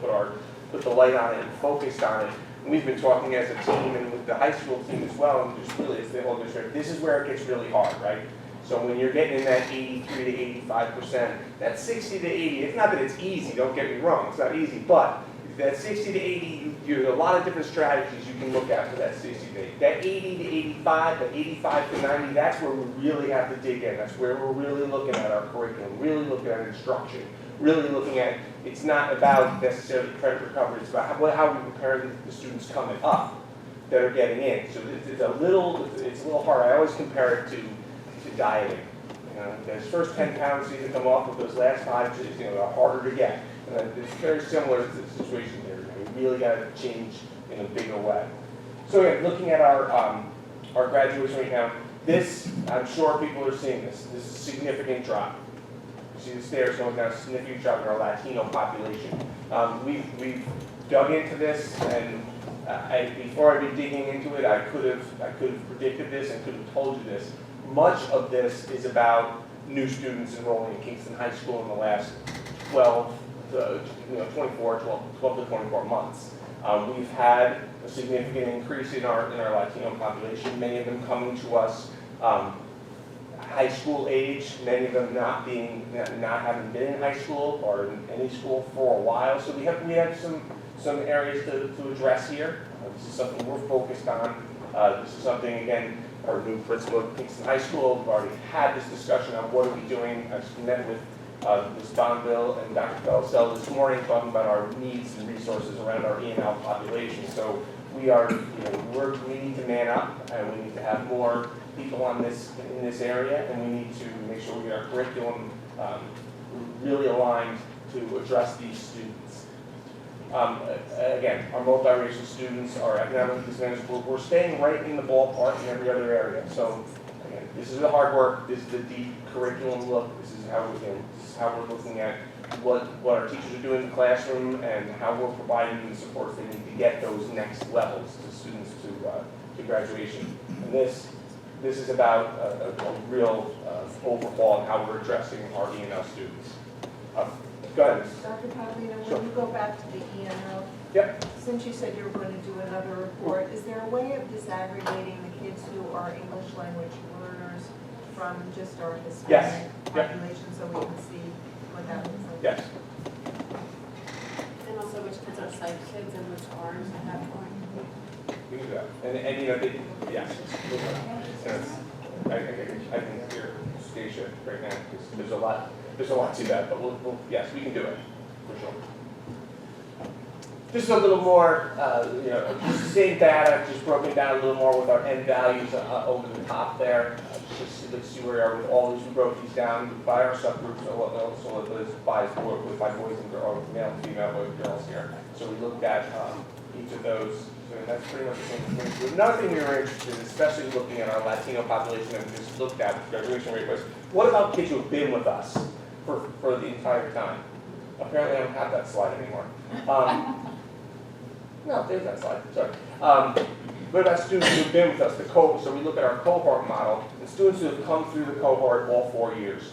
S11: put the light on it and focused on it. And we've been talking as a team and with the high school team as well, and just really as the whole district. This is where it gets really hard, right? So when you're getting in that 83 to 85%, that 60 to 80. It's not that it's easy. Don't get me wrong. It's not easy, but that 60 to 80, you have a lot of different strategies you can look at for that 60 to 80. That 80 to 85, that 85 to 90, that's where we really have to dig in. That's where we're really looking at our curriculum, really looking at instruction, really looking at, it's not about necessarily credit recovery, it's about how we prepare the students coming up that are getting in. So it's a little hard. I always compare it to dieting. Those first 10 pounds need to come off, with those last 5 are harder to get. And it's very similar to the situation here. We really got to change in a bigger way. So again, looking at our graduation rate now, this, I'm sure people are seeing this. This is a significant drop. You see the stairs going down, significant drop in our Latino population. We've dug into this, and before I be digging into it, I could have predicted this and could have told you this. Much of this is about new students enrolling in Kingston High School in the last 12 to 24 months. We've had a significant increase in our Latino population, many of them coming to us high school age, many of them not having been in high school or in any school for a while. So we have some areas to address here. This is something we're focused on. This is something, again, our new principal at Kingston High School, we've already had this discussion on what are we doing. I just met with Ms. Bonville and Dr. Belisell this morning talking about our needs and resources around our E&L population. So we need to man up, and we need to have more people in this area, and we need to make sure we get our curriculum really aligned to address these students. Again, our multiracial students, our economic disadvantaged, we're staying right in the ballpark in every other area. So again, this is the hard work. This is the deep curriculum look. This is how we're looking at what our teachers are doing in the classroom and how we're providing them the supports they need to get those next levels to students to graduation. And this is about a real overhaul in how we're addressing our E&L students. Go ahead.
S13: Dr. Paolino,
S11: Sure.
S13: when you go back to the E&L,
S11: Yep.
S13: since you said you were going to do another report, is there a way of disaggregating the kids who are English language learners from just our Hispanic population so we can see what that looks like?
S11: Yes.
S8: And also which kids are psych kids and which aren't at that point.
S11: We can do that. And yes. I can hear Stacia right now because there's a lot to that, but yes, we can do it for sure. Just a little more, just the same data, just broken down a little more with our end values over the top there. Just to see where we are with all these. We broke these down by our subgroups, also by with my boys and girls, male and female boys and girls here. So we looked at each of those. So that's pretty much the same thing. Another thing we were interested in, especially looking at our Latino population that we just looked at, the graduation rate was, what about kids who have been with us for the entire time? Apparently I don't have that slide anymore. No, there's that slide, sorry. What about students who have been with us, so we look at our cohort model, and students who have come through the cohort all 4 years.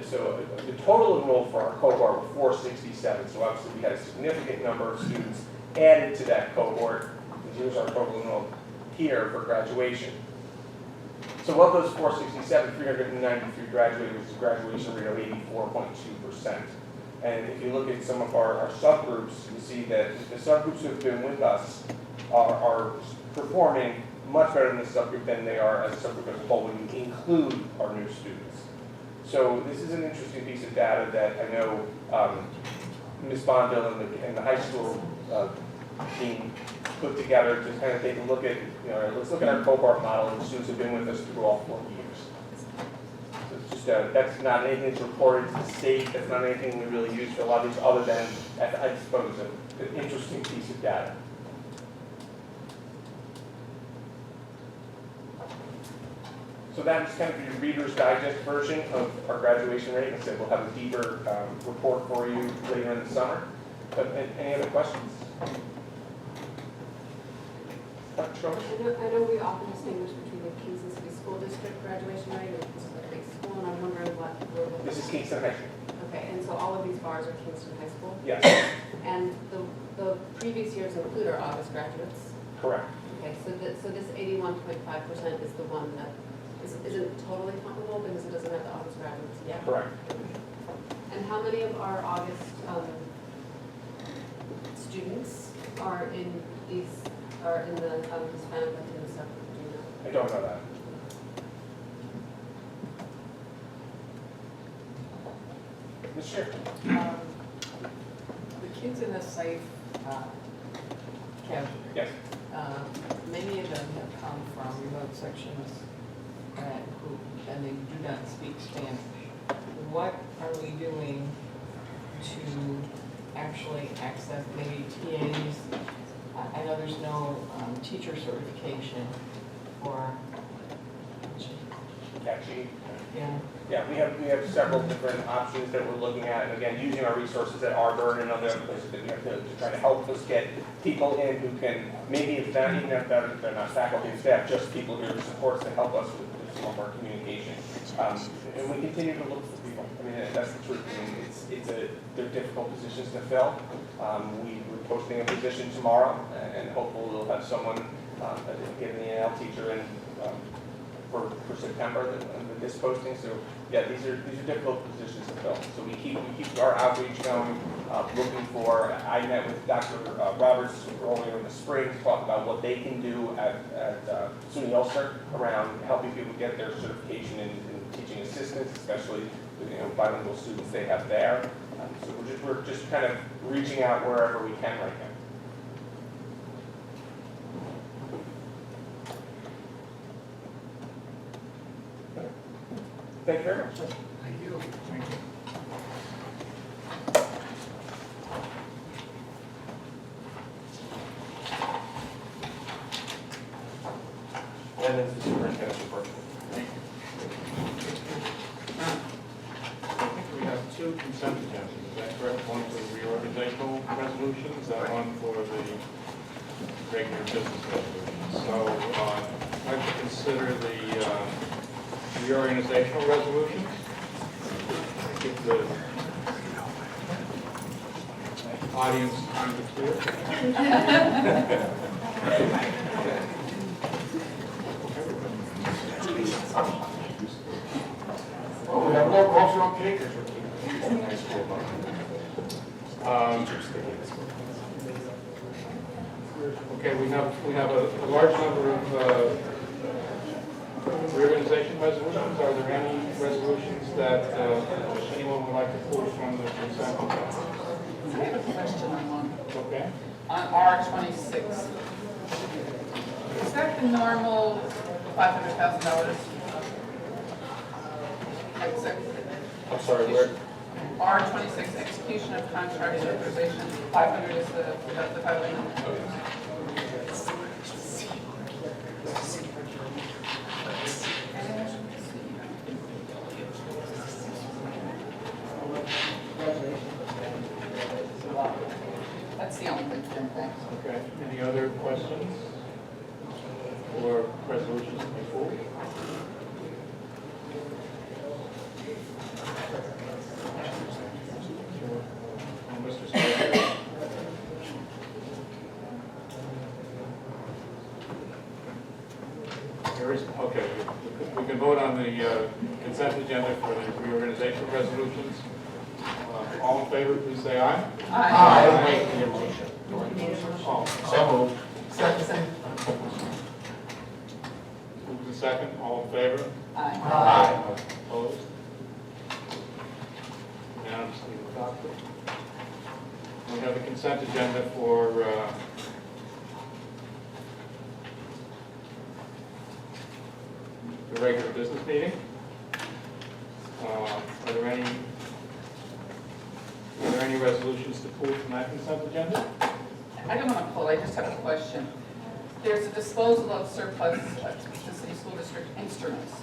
S11: So the total enrolled for our cohort were 467, so obviously we had a significant number of students added to that cohort. Here's our total enrolled here for graduation. So of those 467, 393 graduated, which is a graduation rate of 84.2%. And if you look at some of our subgroups, you see that the subgroups who have been with us are performing much better in this subgroup than they are as a subgroup as a whole when you include our new students. So this is an interesting piece of data that I know Ms. Bondville and the high school team put together to kind of take a look at, let's look at our cohort model and students have been with us through all 4 years. That's not anything that's reported to the state. That's not anything we really use for a lot of these other than, I suppose, an interesting piece of data. So that's kind of your Reader's Digest version of our graduation rate. Like I said, we'll have a deeper report for you later in the summer. But any other questions? Dr. Schroeder?
S8: I know we often distinguish between the Kingston City School District graduation rate and Kingston High School, and I'm wondering what we're looking at.
S11: This is Kingston High School.
S8: Okay, and so all of these bars are Kingston High School?
S11: Yes.
S8: And the previous years include our August graduates?
S11: Correct.
S8: Okay, so this 81.5% is the one that isn't totally comparable because it doesn't have the August graduates yet?
S11: Correct.
S8: And how many of our August students are in the Hispanic Latino subgroup? Do you know?
S11: I don't know that. Ms. Chair.
S10: The kids in the safe category.
S11: Yes.
S10: Many of them have come from remote sections and they do not speak Spanish. What are we doing to actually access maybe TAs? I know there's no teacher certification for.
S11: Actually,
S10: Yeah.
S11: yeah, we have several different options that we're looking at, and again, using our resources at Auburn and other places that we have to try to help us get people in who can, maybe if they're not faculty and staff, just people who are supports to help us with some of our communication. And we continue to look for people. I mean, that's the truth. I mean, they're difficult positions to fill. We're posting a position tomorrow, and hopefully we'll have someone given the AL teacher in for September with this posting. So yeah, these are difficult positions to fill. So we keep our outreach going, looking for. I met with Dr. Roberts earlier in the spring to talk about what they can do at SUNY Ulster around helping people get their certification in teaching assistants, especially bilingual students they have there. So we're just kind of reaching out wherever we can right now. Thank you very much.
S9: Thank you. Thank you.
S11: And then the superintendent's report.
S9: Thank you. I think we have two consent agendas, is that correct? One for the reorganizational resolutions, and one for the regular business resolutions. So I'd like to consider the reorganizational resolutions. Give the audience time to clear.
S6: Oh, we have no coffee or cake.
S9: Okay, we have a large number of reorganization resolutions. Are there any resolutions that anyone would like to pull from the consent agenda?
S10: I have a question on one.
S9: Okay.
S10: On R26. Is that the normal $500,000?
S11: I'm sorry, where?
S10: R26, execution of contract authorization, 500 is the 500. That's the only thing, thanks.
S9: Okay, any other questions or resolutions to move forward? Mr. Speaker. There is, okay, we can vote on the consent agenda for the reorganization resolutions. All in favor, please say aye.
S10: Aye.
S11: Wait, need a motion.
S3: So moved. Second.
S9: Move to second, all in favor?
S10: Aye.
S9: Opposed? Unanimously adopted. We have a consent agenda for the regular business meeting. Are there any resolutions to pull from that consent agenda?
S10: I don't want to pull, I just have a question. There's a disposal of surplus to city school district instruments.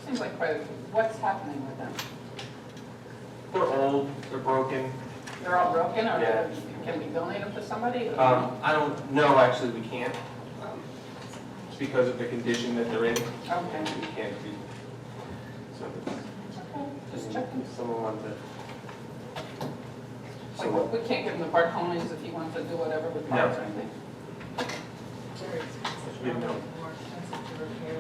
S10: Seems like what's happening with them?
S11: They're old, they're broken.
S10: They're all broken, or
S11: Yeah.
S10: can we donate them to somebody?
S11: I don't know, actually, we can't. It's because of the condition that they're in.
S10: Okay.
S11: We can't do. So,
S10: Just checking.
S11: someone wanted to.
S10: Like, we can't give him the Bartones if he wants to do whatever with parts or anything.
S11: We know.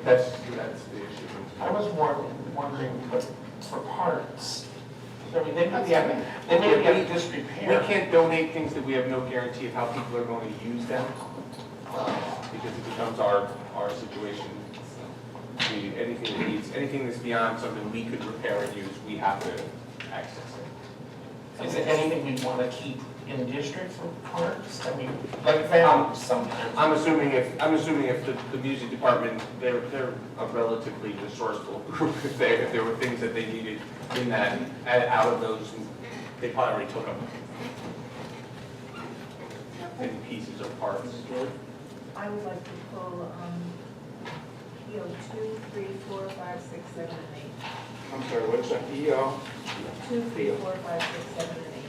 S11: That's the issue.
S4: I was more wondering, but for parts, I mean, they may be at disrepair.
S11: We can't donate things that we have no guarantee of how people are going to use them, because it becomes our situation. Anything that's beyond something we could repair and use, we have to access it.
S4: Is it anything we want to keep in district for parks? I mean, like vans sometimes.
S11: I'm assuming if the music department, they're a relatively resourceful group, if there were things that they needed in that, out of those, they probably already took them. Any pieces or parts.
S13: I would like to pull, PO 2, 3, 4, 5, 6, 7, and 8.
S9: I'm sorry, what's that? EO?
S13: 2, 3, 4, 5, 6, 7, and 8.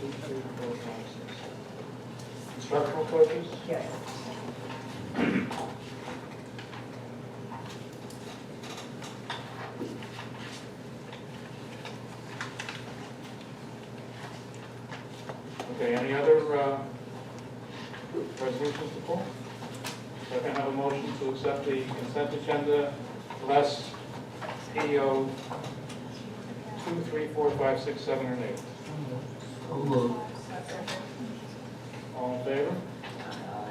S9: 2, 3, 4, 5, 6, 7. Instructional coaches?
S13: Yes.
S9: Okay, any other resolutions to pull? So I can have a motion to accept the consent agenda, less PO 2, 3, 4, 5, 6, 7, and 8. All in favor?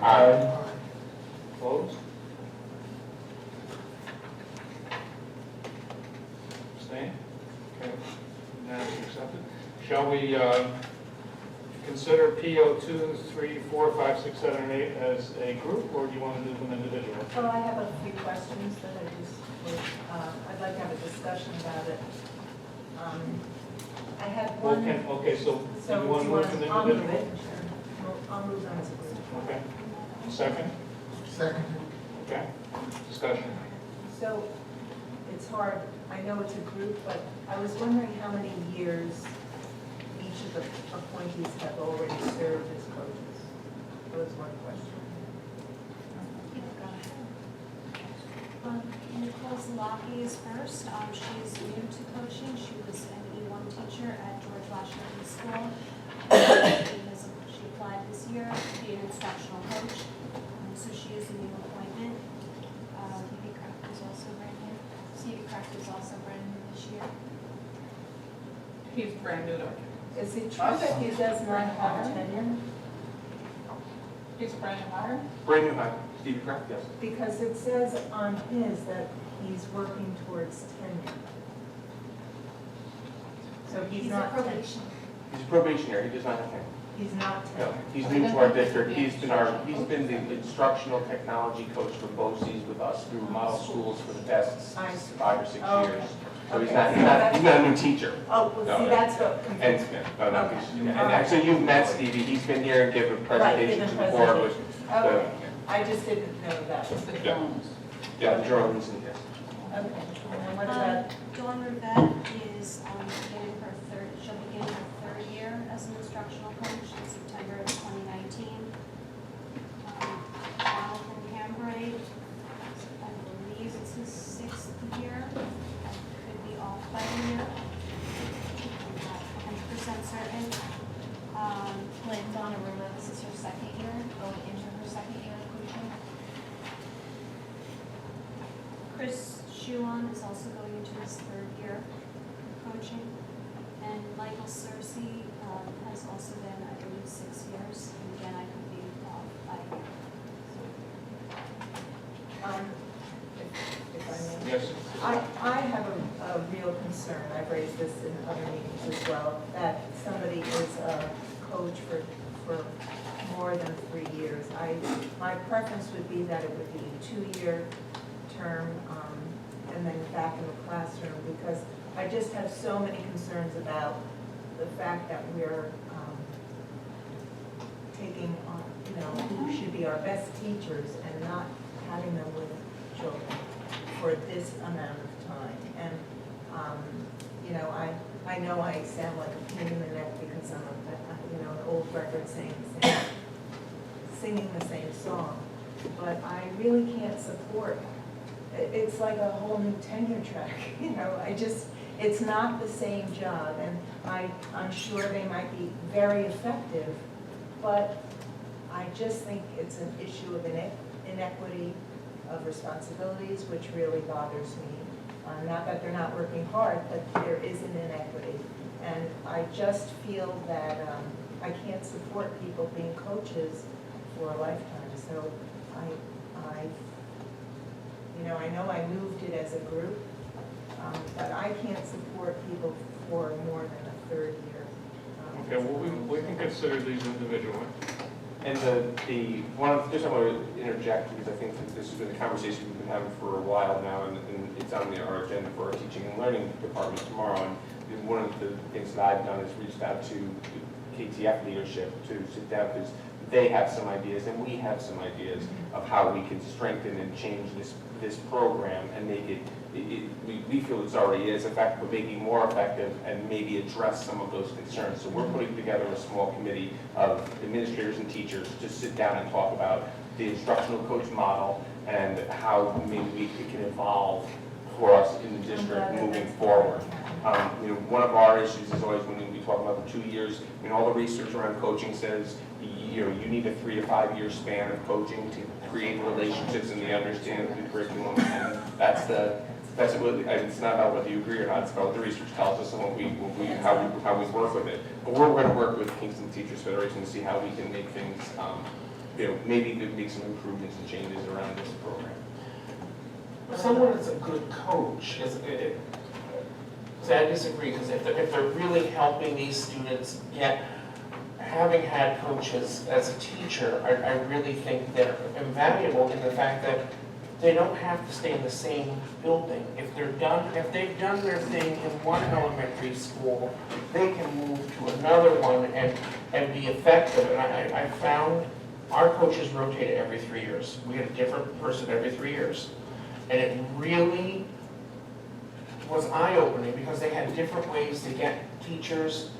S3: Aye.
S9: Opposed? Abstain? Okay, unanimously accepted. Shall we consider PO 2, 3, 4, 5, 6, 7, and 8 as a group, or do you want to do them individually?
S13: Well, I have a few questions that I just would, I'd like to have a discussion about it. I had one.
S9: Okay, so do
S13: So
S9: you want to move them
S13: I'll move
S9: individually?
S13: it. Sure. I'll move them as a group.
S9: Okay. Second?
S3: Second.
S9: Okay. Discussion.
S13: So it's hard, I know it's a group, but I was wondering how many years each of the appointees have already served as coaches. That was one question.
S15: Nicole Zalaki is first. She's new to coaching. She was an E1 teacher at George Washington School. She applied this year to be an instructional coach. So she is a new appointment. Stevie Craft is also brand new. Stevie Craft is also brand new this year.
S10: He's brand new to
S13: Is it true that he does not have tenure?
S10: He's a brand new hire?
S11: Brand new hire, Stevie Kraft, yes.
S13: Because it says on his that he's working towards tenure. So he's
S15: He's a
S13: not.
S15: probation.
S11: He's a probationary, he does not have tenure.
S13: He's not
S11: No,
S13: 10.
S11: he's new to our district. He's been the instructional technology coach for BOCES with us through model schools for the past
S13: I see.
S11: 5 or 6
S13: Okay.
S11: years. So he's
S13: Okay.
S11: not a new teacher.
S13: Oh, well,
S11: No,
S13: see, that's what
S11: And,
S13: confused me.
S11: no, no,
S13: Okay.
S11: and actually you've met Stevie. He's been here and given a presentation to the board with
S13: Okay, I just didn't know that.
S11: yeah, the drones and yes.
S13: Okay, and then what about,
S15: Dawn Rivette is she'll begin her third year as an instructional coach in September of 2019. Jonathan Cambray, I believe it's his 6th year. I could be off by a year. I'm not 100% certain. Donna Roma, this is her 2nd year, going into her 2nd year of coaching. Chris Shuon is also going into his 3rd year of coaching. And Michael Searcy has also been, I believe, 6 years. And again, I could be off by a year.
S13: if I may?
S11: Yes.
S13: I have a real concern, I've raised this in other meetings as well, that somebody is a coach for more than 3 years. My preference would be that it would be a 2-year term, and then back in the classroom, because I just have so many concerns about the fact that we're taking on, who should be our best teachers and not having them with children for this amount of time. And, I know I sound like a pain in the neck because I'm an old record singing the same song, but I really can't support. It's like a whole new tenure track, it's not the same job, and I'm sure they might be very effective, but I just think it's an issue of inequity of responsibilities, which really bothers me. Not that they're not working hard, but there is an inequity. And I just feel that I can't support people being coaches for a lifetime. So I know I moved it as a group, but I can't support people for more than a 3rd year.
S9: Okay, well, we can consider these individually.
S11: And just I want to interject because I think that this has been a conversation we've been having for a while now, and it's on our agenda for our teaching and learning department tomorrow. And one of the things that I've done is reached out to KTF leadership to sit down because they have some ideas and we have some ideas of how we can strengthen and change this program and make it we feel it's already is effective, but make it more effective and maybe address some of those concerns. So we're putting together a small committee of administrators and teachers to sit down and talk about the instructional coach model and how maybe it can evolve for us in the district moving forward. One of our issues is always when we talk about the 2 years, all the research around coaching says you need a 3 to 5 year span of coaching to create relationships and the understanding of the curriculum, and it's not about whether you agree or not, it's about what the research tells us and how we work with it. But we're going to work with Kingston Teachers Federation to see how we can make things, maybe make some improvements and changes around this program.
S4: Someone that's a good coach I disagree, because if they're really helping these students having had coaches as a teacher, I really think they're invaluable in the fact that they don't have to stay in the same building. If they've done their thing in one elementary school, they can move to another one and be effective. And I found our coaches rotated every 3 years. We had a different person every 3 years. And it really was eye-opening because they had different ways to get teachers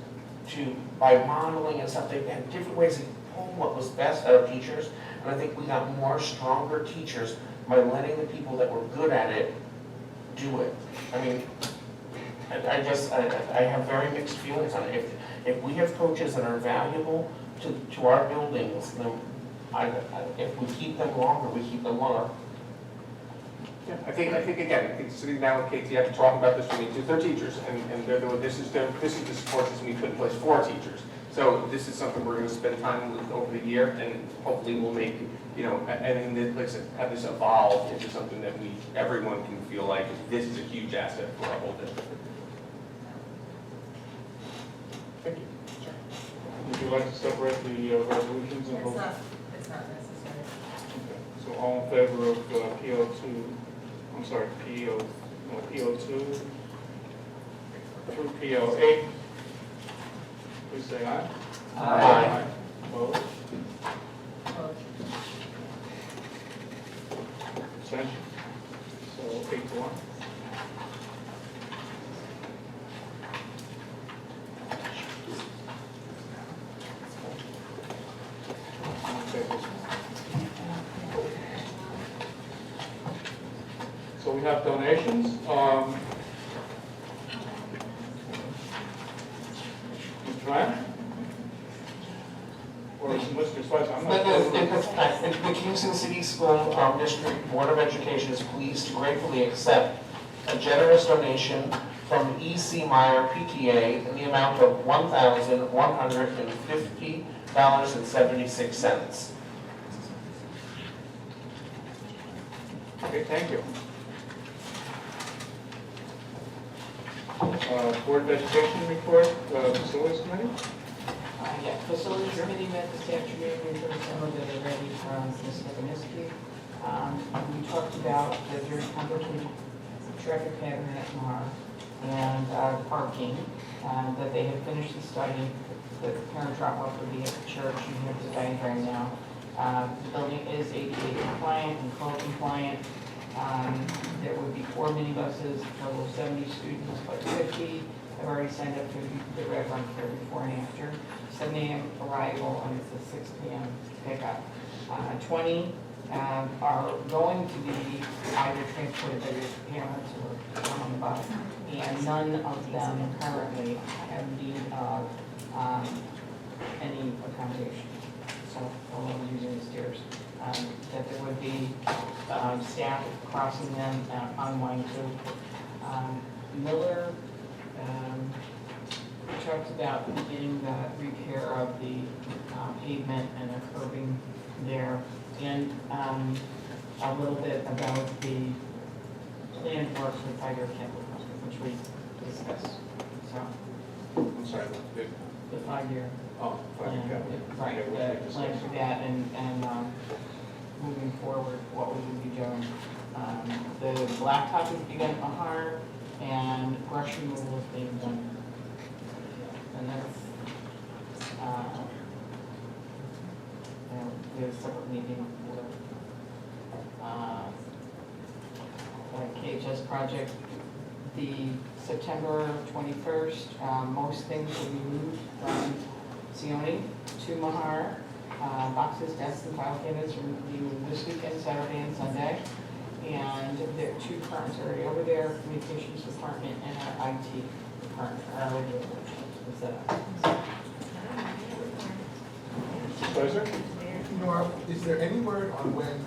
S4: by modeling and stuff, they had different ways to pull what was best out of teachers. And I think we got more stronger teachers by letting the people that were good at it do it. I have very mixed feelings on it. If we have coaches that are valuable to our buildings, then if we keep them longer, we keep them longer.
S11: Yeah, I think sitting down with KTF to talk about this, we need they're teachers, and this is the support system we put in place for teachers. So this is something we're going to spend time with over the year, and hopefully we'll make, and then, like I said, have this evolve into something that everyone can feel like this is a huge asset for our whole district. Thank you.
S4: Would you
S9: like to separate the resolutions and vote?
S13: It's not necessary.
S9: Okay. So all in favor of PO2, I'm sorry, PO2 through PO8, please say aye.
S11: Aye.
S9: Opposed? Abstention? So 8-1. So we have donations. Mr. Ryan? Or Mr. Spicer? I'm not sure.
S4: The Kingston City School District Board of Education is pleased to gratefully accept a generous donation from E.C. Meyer PTA in the amount of $1,150.76.
S9: Okay, thank you. Board of Education report, Facilities Committee?
S16: Yeah, Facilities Committee met this afternoon, we heard some of it already from Ms. Lipinski. We talked about the very complicated traffic pattern at Mar and parking, that they had finished the study, that the parent drop-off would be at the church, you have the diagram now. The building is ADA compliant and code compliant. There would be 4 minibuses, a total of 70 students, but 50 have already signed up for the red run for before and after. 7 a.m. arrival, and it's a 6 p.m. pickup. 20 are going to be either transported by their parents or on the bus, and none of them currently have need of any accommodation. So, although using the stairs, that there would be staff crossing them on line 2. Miller talked about beginning the repair of the pavement and the curbing there, and a little bit about the planned work with Tiger Capital, which we discussed. So,
S9: I'm sorry,
S16: the 5-year.
S9: Oh,
S16: plan,
S9: capital.
S16: right, the plan for that, and moving forward, what we would be doing. The blacktop has begun at Mahar, and brush removal is being done. And that's, we have a separate meeting for KHS project. The September 21st, most things will be moved from Sione to Mahar. Boxes, desks, and file cabinets will be moved this weekend, Saturday and Sunday. And there are 2 departments already over there, communications department and our IT department are already set up.
S9: Pleasure.
S3: Norm, is there any word on when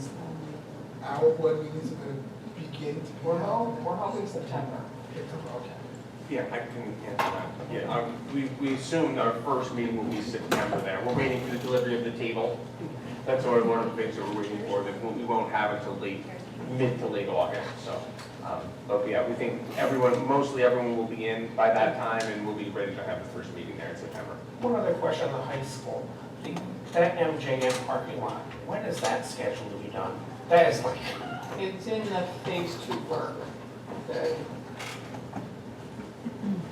S3: our board meetings are going to begin?
S16: We're hoping September.
S3: Okay.
S11: Yeah, I can answer that. Yeah, we assumed our first meeting will be September there. We're waiting for the delivery of the table. That's one of the things that we're waiting for, that we won't have until mid to late August, so. But yeah, we think mostly everyone will be in by that time, and we'll be ready to have the first meeting there in September.
S4: One other question on the high school. That MJM parking lot, when is that scheduled to be done? That is like,
S16: It's in the phase 2 work.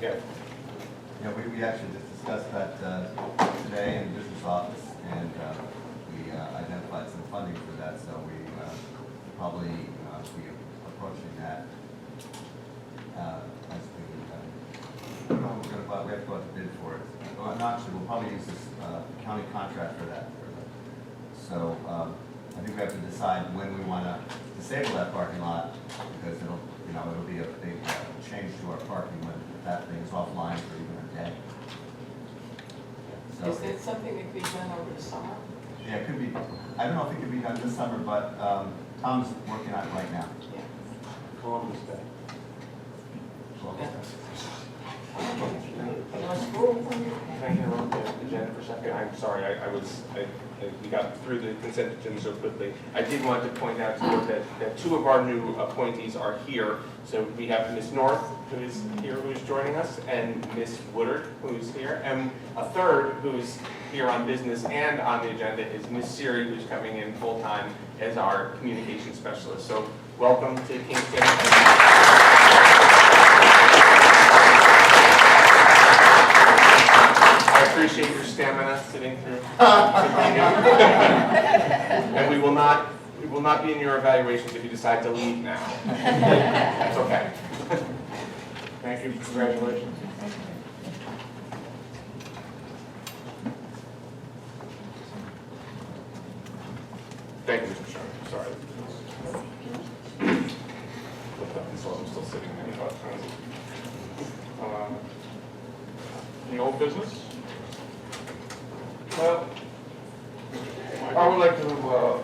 S11: Yeah.
S17: Yeah, we actually just discussed that today in the business office, and we identified some funding for that, so we probably be approaching that as we, we're going to have to go out to bid for it. Well, not actually, we'll probably use this county contract for that. So I think we have to decide when we want to disable that parking lot, because it'll be a big change to our parking when that thing is offline for even a day. So,
S16: Is that something that could be done over the summer?
S17: yeah, it could be. I don't know if it could be done this summer, but Tom's working on it right now.
S16: Yeah.
S11: Columbus Day.
S16: No school?
S11: Can I interrupt the agenda for a second? I'm sorry, I we got through the consent agenda so quickly. I did want to point out to you that two of our new appointees are here. So we have Ms. North, who is here, who is joining us, and Ms. Woodard, who is here. And a third who is here on business and on the agenda is Ms. Siri, who's coming in full-time as our communication specialist. So welcome to Kingston. I appreciate your stamina sitting through the meeting. And we will not be in your evaluations if you decide to leave now. That's okay.
S9: Thank you, congratulations.
S11: Thank you, Mr. Sherman. Sorry. Looked up and saw I'm still sitting there.
S9: Any old business?
S6: Well, I would like to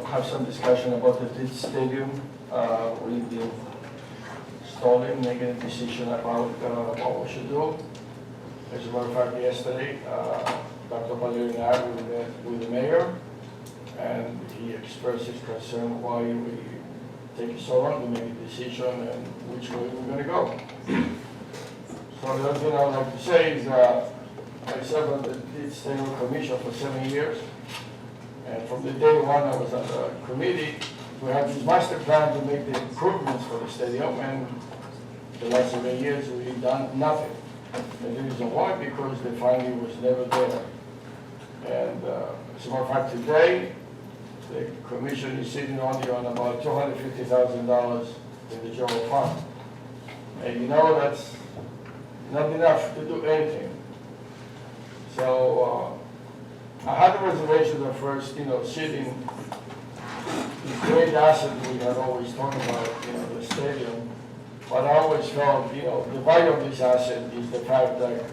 S6: have some discussion about the Pitt Stadium. We've been stalling, making a decision about what we should do. As a matter of fact, yesterday, Dr. Valerie and I, we met with the mayor, and he expressed his concern why we take so long to make a decision and which way we're going to go. So the other thing I would like to say is that I served on the Pitt Stadium Commission for 7 years. And from the day one I was on the committee, we had this master plan to make the improvements for the stadium, and the last 7 years we've done nothing. And the reason why, because the funding was never there. And as a matter of fact, today, the commission is sitting only on about $250,000 in the general fund. And you know that's not enough to do anything. So I had a reservation at first, sitting the great asset we had always talked about, the stadium. But I always felt, the value of this asset is the fact that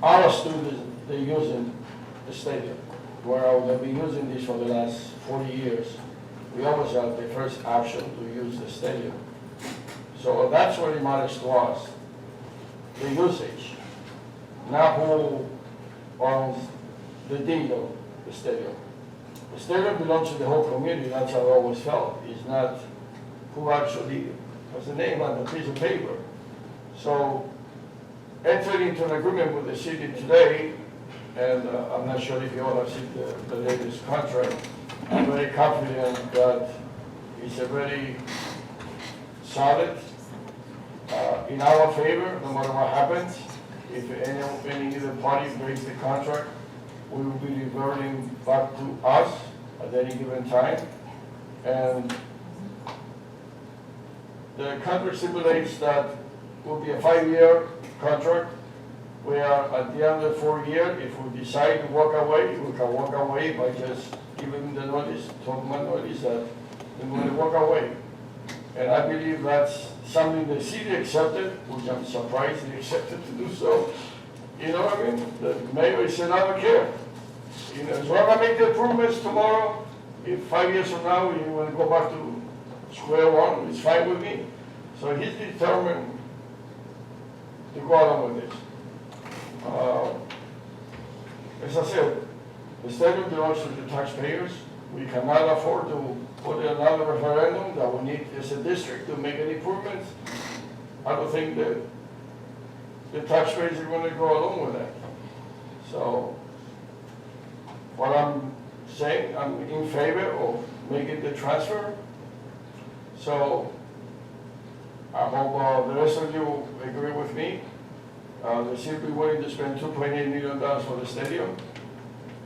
S6: our students, they're using the stadium. Where they've been using this for the last 40 years. We always have the first option to use the stadium. So that's what it matters to us, the usage. Not who owns the deed of the stadium. The stadium belongs to the whole community, that's how I always felt. It's not who actually has a name on the piece of paper. So entering into an agreement with the city today, and I'm not sure if you all have seen the latest contract, I'm very confident that it's a very solid, in our favor, no matter what happens. If any other party breaks the contract, we will be reverting back to us at any given time. And the contract stipulates that it will be a 5-year contract, where at the end of the 4th year, if we decide to walk away, we can walk away by just giving the notice, 12-month notice that we're going to walk away. And I believe that's something the city accepted, which I'm surprised they accepted to do so. You know what I mean? The mayor said, I don't care. As long as I make the improvements tomorrow, if 5 years from now you want to go back to square one, it's fine with me. So he's determined to go along with this. As I said, the stadium belongs to the taxpayers. We cannot afford to put another referendum that we need as a district to make any improvements. I don't think that the taxpayers are going to go along with that. So what I'm saying, I'm in favor of making the transfer. So I hope the rest of you agree with me. The city will be willing to spend $2.8 million for the stadium.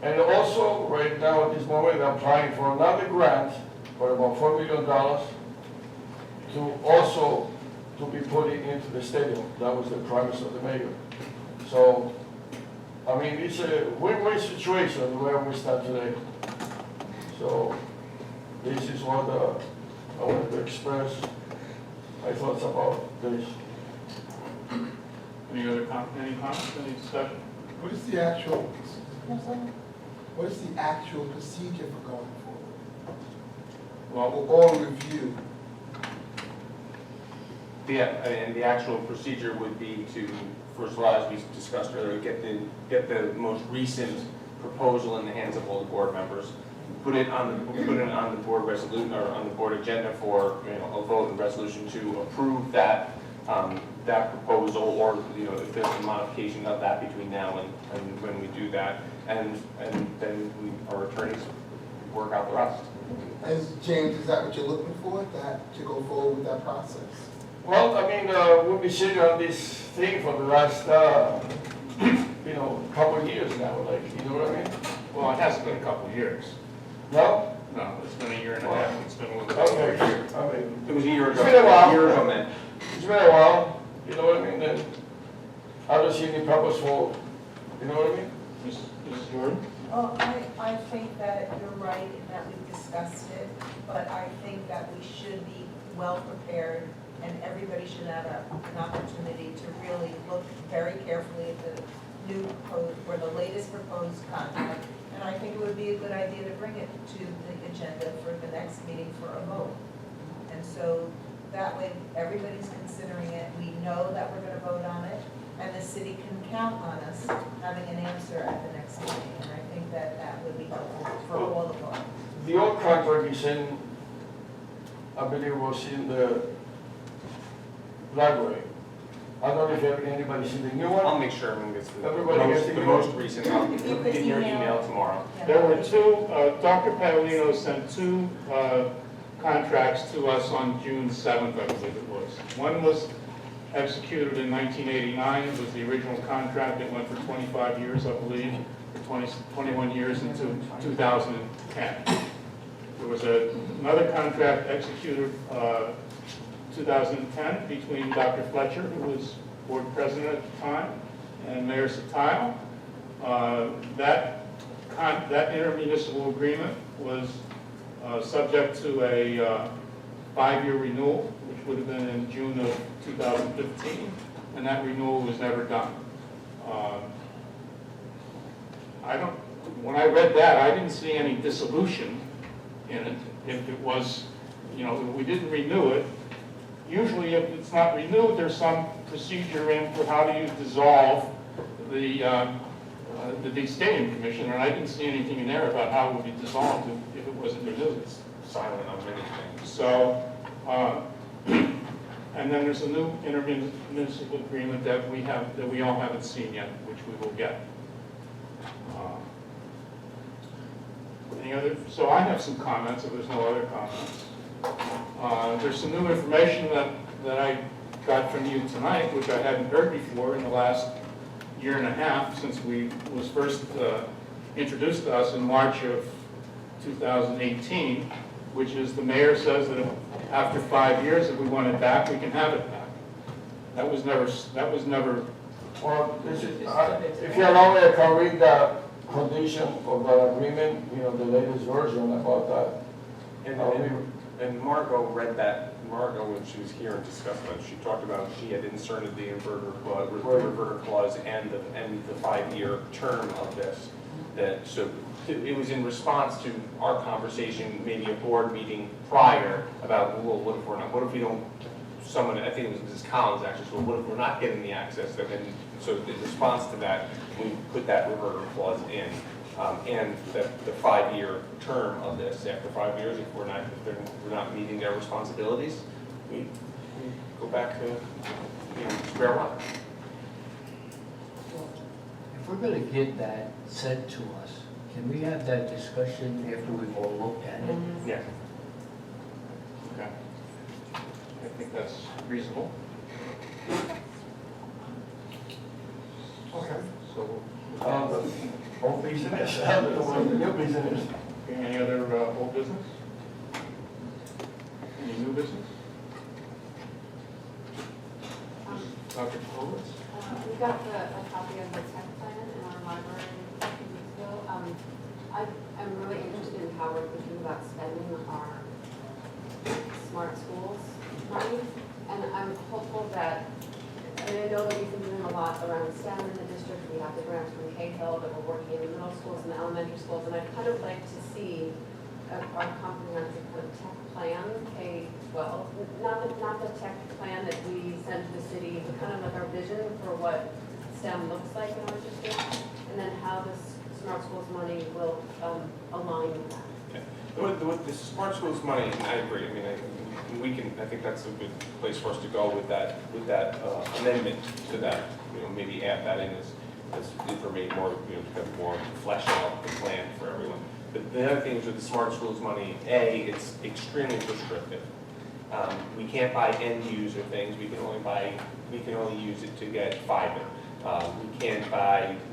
S6: And also, right now at this moment, they're applying for another grant for about $4 million to also to be put into the stadium. That was the promise of the mayor. So, I mean, it's a win-win situation where we stand today. So, this is what I wanted to express my thoughts about this.
S9: Any comments, any discussion?
S3: What is the actual procedure for going forward? Or review?
S11: And the actual procedure would be to, first of all, as we discussed earlier, get the most recent proposal in the hands of all the board members, put it on the board resolution, or on the board agenda for, a vote and resolution to approve that, that proposal, or, if there's a modification of that between now and when we do that, and then our attorneys work out the rest.
S3: And James, is that what you're looking for, that, to go forward with that process?
S6: Well, I mean, we've been sitting on this thing for the last, couple of years now, like, you know what I mean?
S9: Well, it hasn't been a couple of years.
S6: No?
S9: No, it's been a year and a half. It's been a little bit
S6: Okay,
S9: over a year.
S6: I mean,
S11: It was a year ago.
S6: It's been a while.
S11: A year ago, man.
S6: it's been a while, you know what I mean? Then I don't see any purpose for, you know what I mean?
S9: Mrs. Jordan?
S13: Well, I think that you're right in that we've discussed it, but I think that we should be well prepared and everybody should have an opportunity to really look very carefully at the new proposed, or the latest proposed contract. And I think it would be a good idea to bring it to the agenda for the next meeting for a vote. And so that way, everybody's considering it, we know that we're gonna vote on it, and the city can count on us having an answer at the next meeting. And I think that that would be helpful for all of us.
S6: The old contract is in, I believe was in the library. I don't know if anybody's seen the new one.
S11: I'll make sure everyone gets
S6: Everybody gets
S11: the
S6: the
S11: most
S6: email.
S11: recent, I'll
S13: If you
S11: get
S13: could
S11: in your
S13: email.
S11: email tomorrow.
S9: There were two, Dr. Paolino sent two contracts to us on June 7th, I believe it was. One was executed in 1989, it was the original contract, it went for 25 years, I believe, 21 years into 2010. There was another contract executed 2010 between Dr. Fletcher, who was board president at the time, and Mayor Satile. That intermunicipal agreement was subject to a 5-year renewal, which would have been in June of 2015, and that renewal was never done. When I read that, I didn't see any dissolution in it. If it was, if we didn't renew it, usually if it's not renewed, there's some procedure in for how do you dissolve the stadium commission, and I didn't see anything in there about how it would be dissolved if it wasn't renewed.
S11: It's silent on many things.
S9: So, and then there's a new intermunicipal agreement that we all haven't seen yet, which we will get. Any other? So I have some comments, if there's no other comments. There's some new information that I got from you tonight, which I hadn't heard before in the last year and a half since was first introduced to us in March of 2018, which is the mayor says that after 5 years, if we want it back, we can have it back. That was never.
S6: Well, if you allow me, I can read the condition of the agreement, the latest version about that.
S11: And Margot read that. Margot, when she was here and discussed that, she talked about she had inserted the reverter clause and the 5-year term of this. So it was in response to our conversation, maybe a board meeting prior about, well, what if we don't? Someone, I think it was Mrs. Collins actually, so what if we're not getting the access? So in response to that, we put that reverter clause in. And the 5-year term of this, after 5 years, if we're not meeting their responsibilities, we go back to square one.
S7: If we're gonna get that sent to us, can we have that discussion after we've all looked at it?
S11: Yeah.
S9: Okay. I think that's reasonable.
S6: Okay.
S9: So,
S6: Old business, new business.
S9: any other old business? Any new business? Dr. Horowitz?
S8: We got a copy of the tech plan in our library a few weeks ago. I'm really interested in how we're thinking about spending our smart schools money. And I'm hopeful that, I know that we've been doing a lot around STEM in the district. We have the grants from Cahill that we're working in the middle schools and the elementary schools. And I'd kind of like to see our comprehensive kind of tech plan, not the tech plan that we send to the city, but kind of like our vision for what STEM looks like in our district, and then how the Smart Schools money will align with that.
S11: With the smart schools money, and I agree, I mean, I think that's a good place for us to go with that amendment to that, maybe add that in as information more, kind of more flesh out the plan for everyone. But the other thing is with the smart schools money, it's extremely prescriptive. We can't buy end user things, we can only use it to get fiber. We can't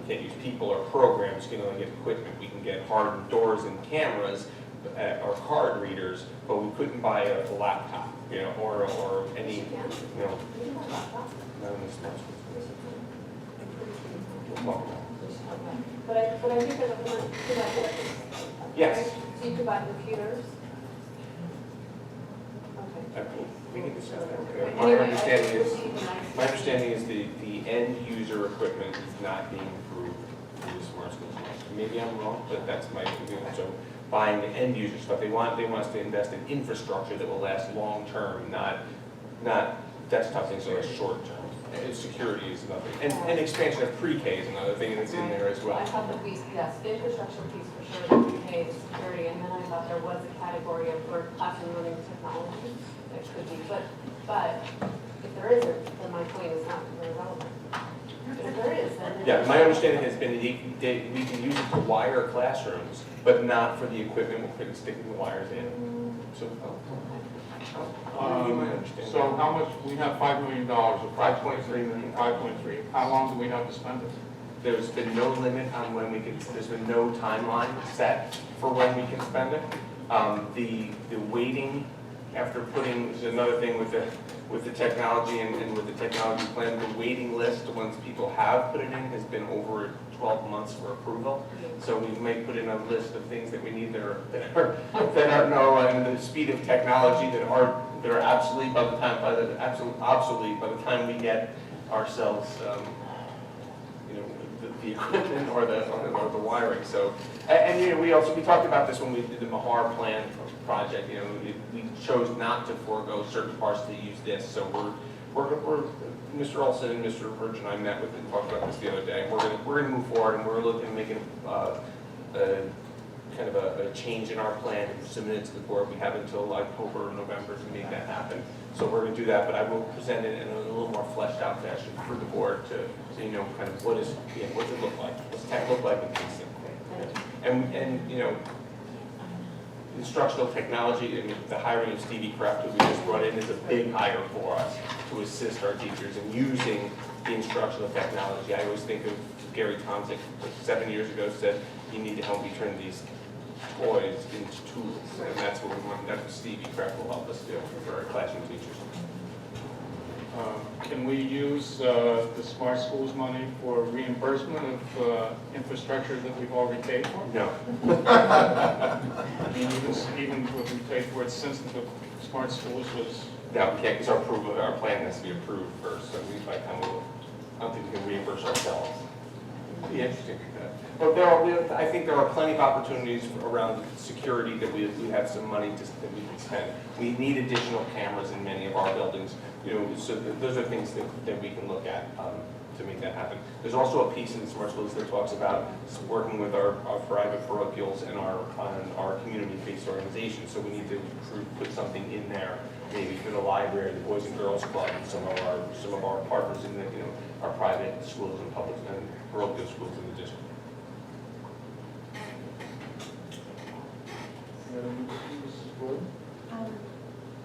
S11: use people or programs, we can only get equipment. We can get hardened doors and cameras, or card readers, but we couldn't buy a laptop, or any, none of the smart schools.
S8: But I think there's a point to that.
S11: Yes.
S8: So you could buy computers.
S11: We can discuss that.
S8: Anyway,
S11: My understanding is the end user equipment is not being approved through the smart schools. Maybe I'm wrong, but that's my opinion. So buying the end user stuff, they want us to invest in infrastructure that will last long term, not desktop things that are short term. And security is another, and expansion of pre-K is another thing that's in there as well.
S8: I thought that yes, the infrastructure piece for sure, the PK, the security, and then I thought there was a category of where classroom learning technology that could be, but if there isn't, then my point is not very relevant. But if there is, then.
S11: Yeah, my understanding has been that we can use it to wire classrooms, but not for the equipment, we couldn't stick the wires in. So,
S9: So how much, we have $5 million, or
S11: 5.3 million.
S9: 5.3. How long do we have to spend it?
S11: There's been no limit on when we can, there's been no timeline set for when we can spend it. The waiting after putting, this is another thing with the technology and with the technology plan, the waiting list, once people have put it in, has been over 12 months for approval. So we may put in a list of things that we need that are no, and the speed of technology that are obsolete by the time we get ourselves, the equipment or the wiring. So, and we talked about this when we did the Mahar plan project. We chose not to forego certain parts to use this. So we're Mr. Olson and Mr. Virgin, I met with and talked about this the other day. We're gonna move forward, and we're looking at making kind of a change in our plan and submit it to the board. We have until October or November to make that happen. So we're going to do that, but I will present it in a little more fleshed out fashion for the board to kind of what does it look like? What's tech look like in Kingston? And instructional technology, the hiring of Stevie Kraft, who we just brought in, is a big hire for us to assist our teachers in using the instructional technology. I always think of Gary Tomzik, 7 years ago, said you need to help me turn these toys into tools, and that's what we want. That's what Stevie Kraft will help us do for our classroom teachers.
S9: Can we use the smart schools money for reimbursement of infrastructure that we've already paid for?
S11: No.
S9: Even what we paid for it since the smart schools was.
S11: No, we can't, because our plan has to be approved first. So I don't think we can reimburse ourselves. It'd be interesting. But I think there are plenty of opportunities around security that we have some money that we can spend. We need additional cameras in many of our buildings, so those are things that we can look at to make that happen. There's also a piece in the Smart Schools that talks about working with our private parochials and our community-based organizations. So we need to put something in there, maybe for the library, the Boys and Girls Club, and some of our partners in the our private schools and public and parochial schools in the district.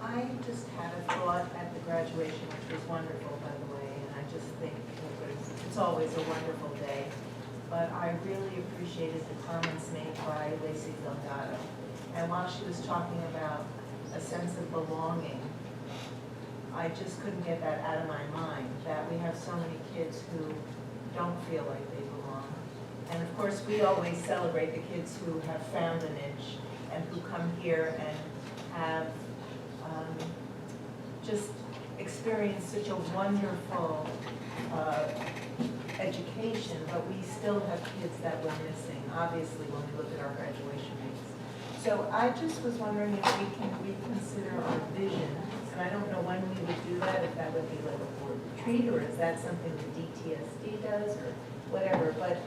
S13: I just had a thought at the graduation, which was wonderful, by the way, and I just think it's always a wonderful day. But I really appreciated the comments made by Lacey Delgado. And while she was talking about a sense of belonging, I just couldn't get that out of my mind, that we have so many kids who don't feel like they belong. And of course, we always celebrate the kids who have found a niche and who come here and have just experienced such a wonderful education, but we still have kids that we're missing, obviously, when we look at our graduation rates. So I just was wondering if we can reconsider our vision, and I don't know when we would do that, if that would be like a board retreat, or is that something the DTSD does, or whatever, but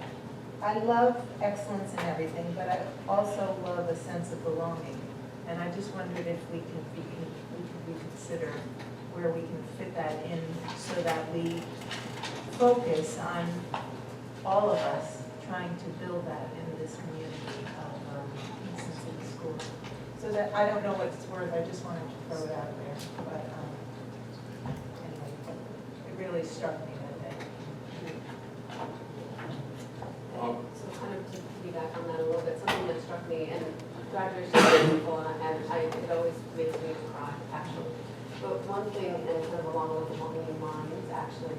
S13: I love excellence in everything, but I also love a sense of belonging. And I just wondered if we can reconsider where we can fit that in so that we focus on all of us trying to build that in this community of Easton City Schools. So that, I don't know what it's worth, I just wanted to throw it out there, but anyway, it really struck me that day.
S8: So kind of to piggyback on that a little bit, something that struck me, and graduation is beautiful, and it always makes me cry, actually. But one thing, and kind of along lines, actually,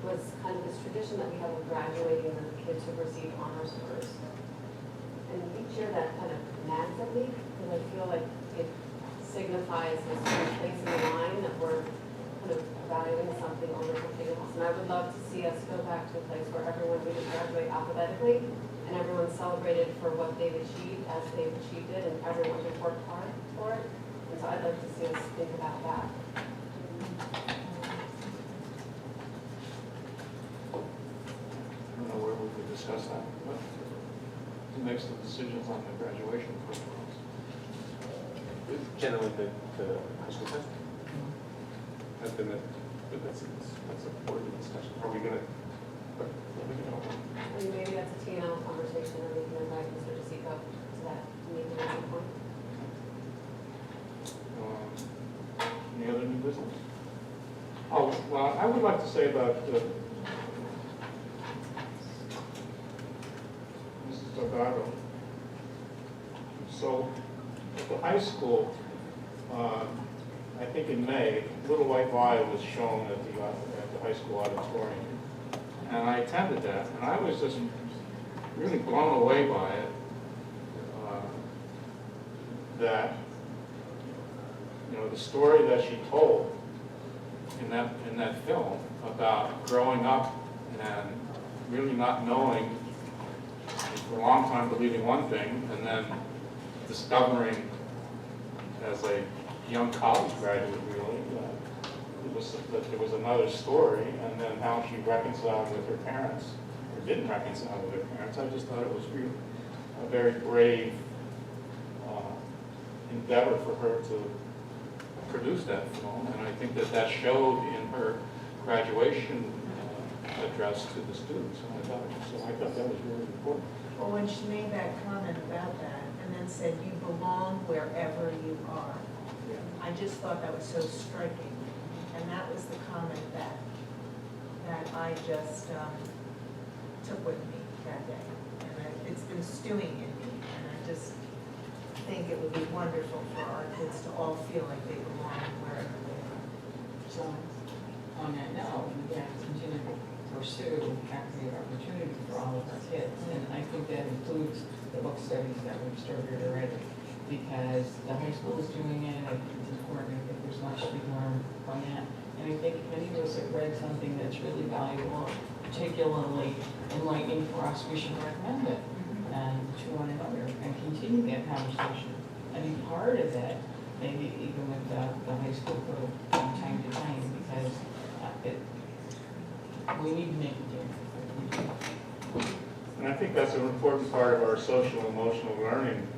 S8: was kind of this tradition that we have of graduating the kids who receive honors first. And each year that kind of nags at me, because I feel like it signifies this kind of place in the line that we're kind of valuing something over something else. And I would love to see us go back to a place where everyone would graduate alphabetically, and everyone's celebrated for what they've achieved as they've achieved it, and everyone has worked hard for it. And so I'd like to see us think about that.
S9: I don't know where we could discuss that, but who makes the decisions on the graduation programs?
S11: Generally, the high school president has been that's a board discussion. Are we gonna?
S8: I mean, maybe that's a T&L conversation, or we can invite Mr. DeSico to that meeting at some point.
S9: Any other new business? Oh, well, I would like to say about Mrs. Delgado. So, at the high school, I think in May, Little White Lie was shown at the high school auditorium. And I attended that, and I was just really blown away by it. That, you know, the story that she told in that film about growing up and really not knowing, for a long time believing one thing, and then discovering as a young college graduate, really, that there was another story, and then how she reconciled with her parents, or didn't reconcile with her parents. I just thought it was really a very brave endeavor for her to produce that film, and I think that showed in her graduation address to the students, and I thought that was really important.
S13: Well, when she made that comment about that, and then said, "You belong wherever you are," I just thought that was so striking. And that was the comment that I just took with me that day. And it's been stewing in me, and I just think it would be wonderful for our kids to all feel like they belong wherever they are.
S16: So, on that note, we have to continue to pursue active opportunities for all of our kids. And I think that includes the book studies that we've started already, because the high school is doing it. I think it's important. I think there's much to be learned from that. And I think many of us have read something that's really valuable, particularly enlightening for us, we should recommend it to one another and continue that conversation. I mean, part of that, maybe even with the high school group from time to time, because we need to make a difference.
S9: And I think that's an important part of our social emotional learning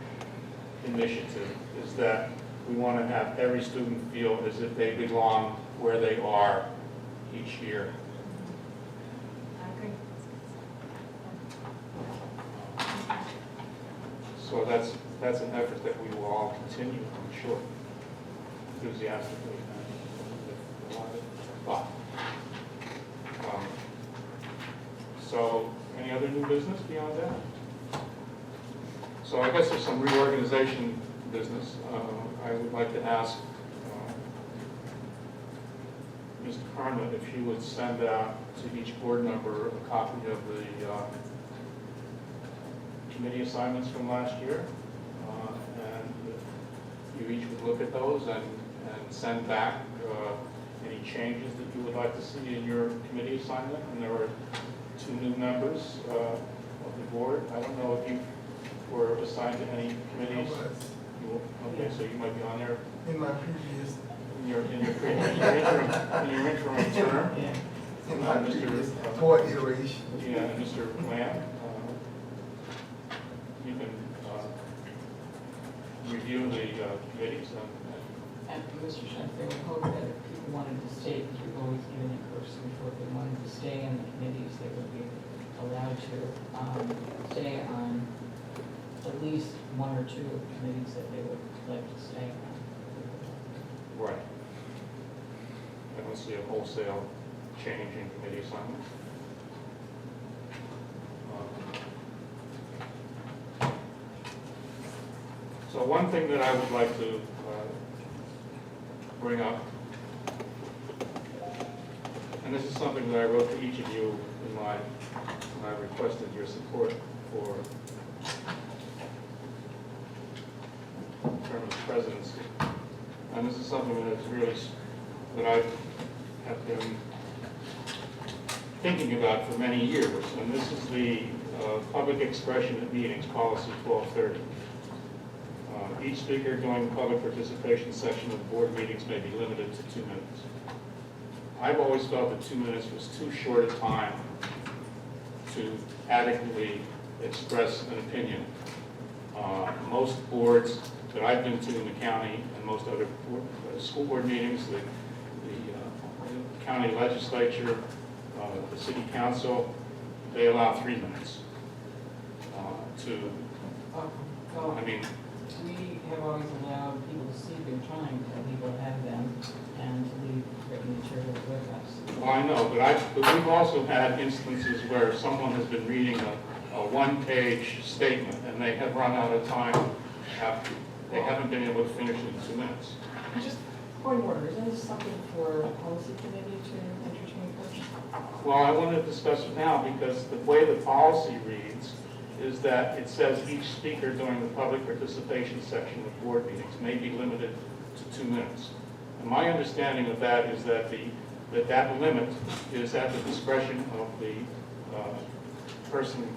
S9: initiative, is that we want to have every student feel as if they belong where they are each year.
S13: I agree.
S9: So that's an effort that we will all continue, I'm sure, enthusiastically and with a lot of thought. So, any other new business beyond that? So I guess there's some reorganization business. I would like to ask Mr. Karma if he would send out to each board member a copy of the committee assignments from last year. And you each would look at those and send back any changes that you would like to see in your committee assignment. And there were 2 new members of the board. I don't know if you were assigned to any committees. Okay, so you might be on there
S3: In my previous.
S9: in your interim term.
S3: in my previous board iteration.
S9: Yeah, and Mr. Lamb, you can review the committees
S16: And Mr. Schiff, they would hope that if people wanted to stay, because we've always given encouragement before, if they wanted to stay in the committees, they would be allowed to stay on at least one or two committees that they would like to stay on.
S9: Right. I don't see a wholesale change in committee assignments. So one thing that I would like to bring up, and this is something that I wrote to each of you when I requested your support for term of presidency. And this is something that is really, that I have been thinking about for many years. And this is the public expression at meetings, policy 1230. Each speaker during the public participation section of board meetings may be limited to 2 minutes. I've always felt that 2 minutes was too short a time to adequately express an opinion. Most boards that I've been to in the county and most other school board meetings, the county legislature, the city council, they allow 3 minutes I mean,
S16: we have always allowed people to see their time, that people have them, and to leave written material with us.
S9: well, I know, but we've also had instances where someone has been reading a one-page statement and they have run out of time after they haven't been able to finish it in 2 minutes.
S16: Just point of order, isn't this something for a policy committee to entertain first?
S9: Well, I want to discuss it now because the way the policy reads is that it says each speaker during the public participation section of board meetings may be limited to 2 minutes. And my understanding of that is that that limit is at the discretion of the person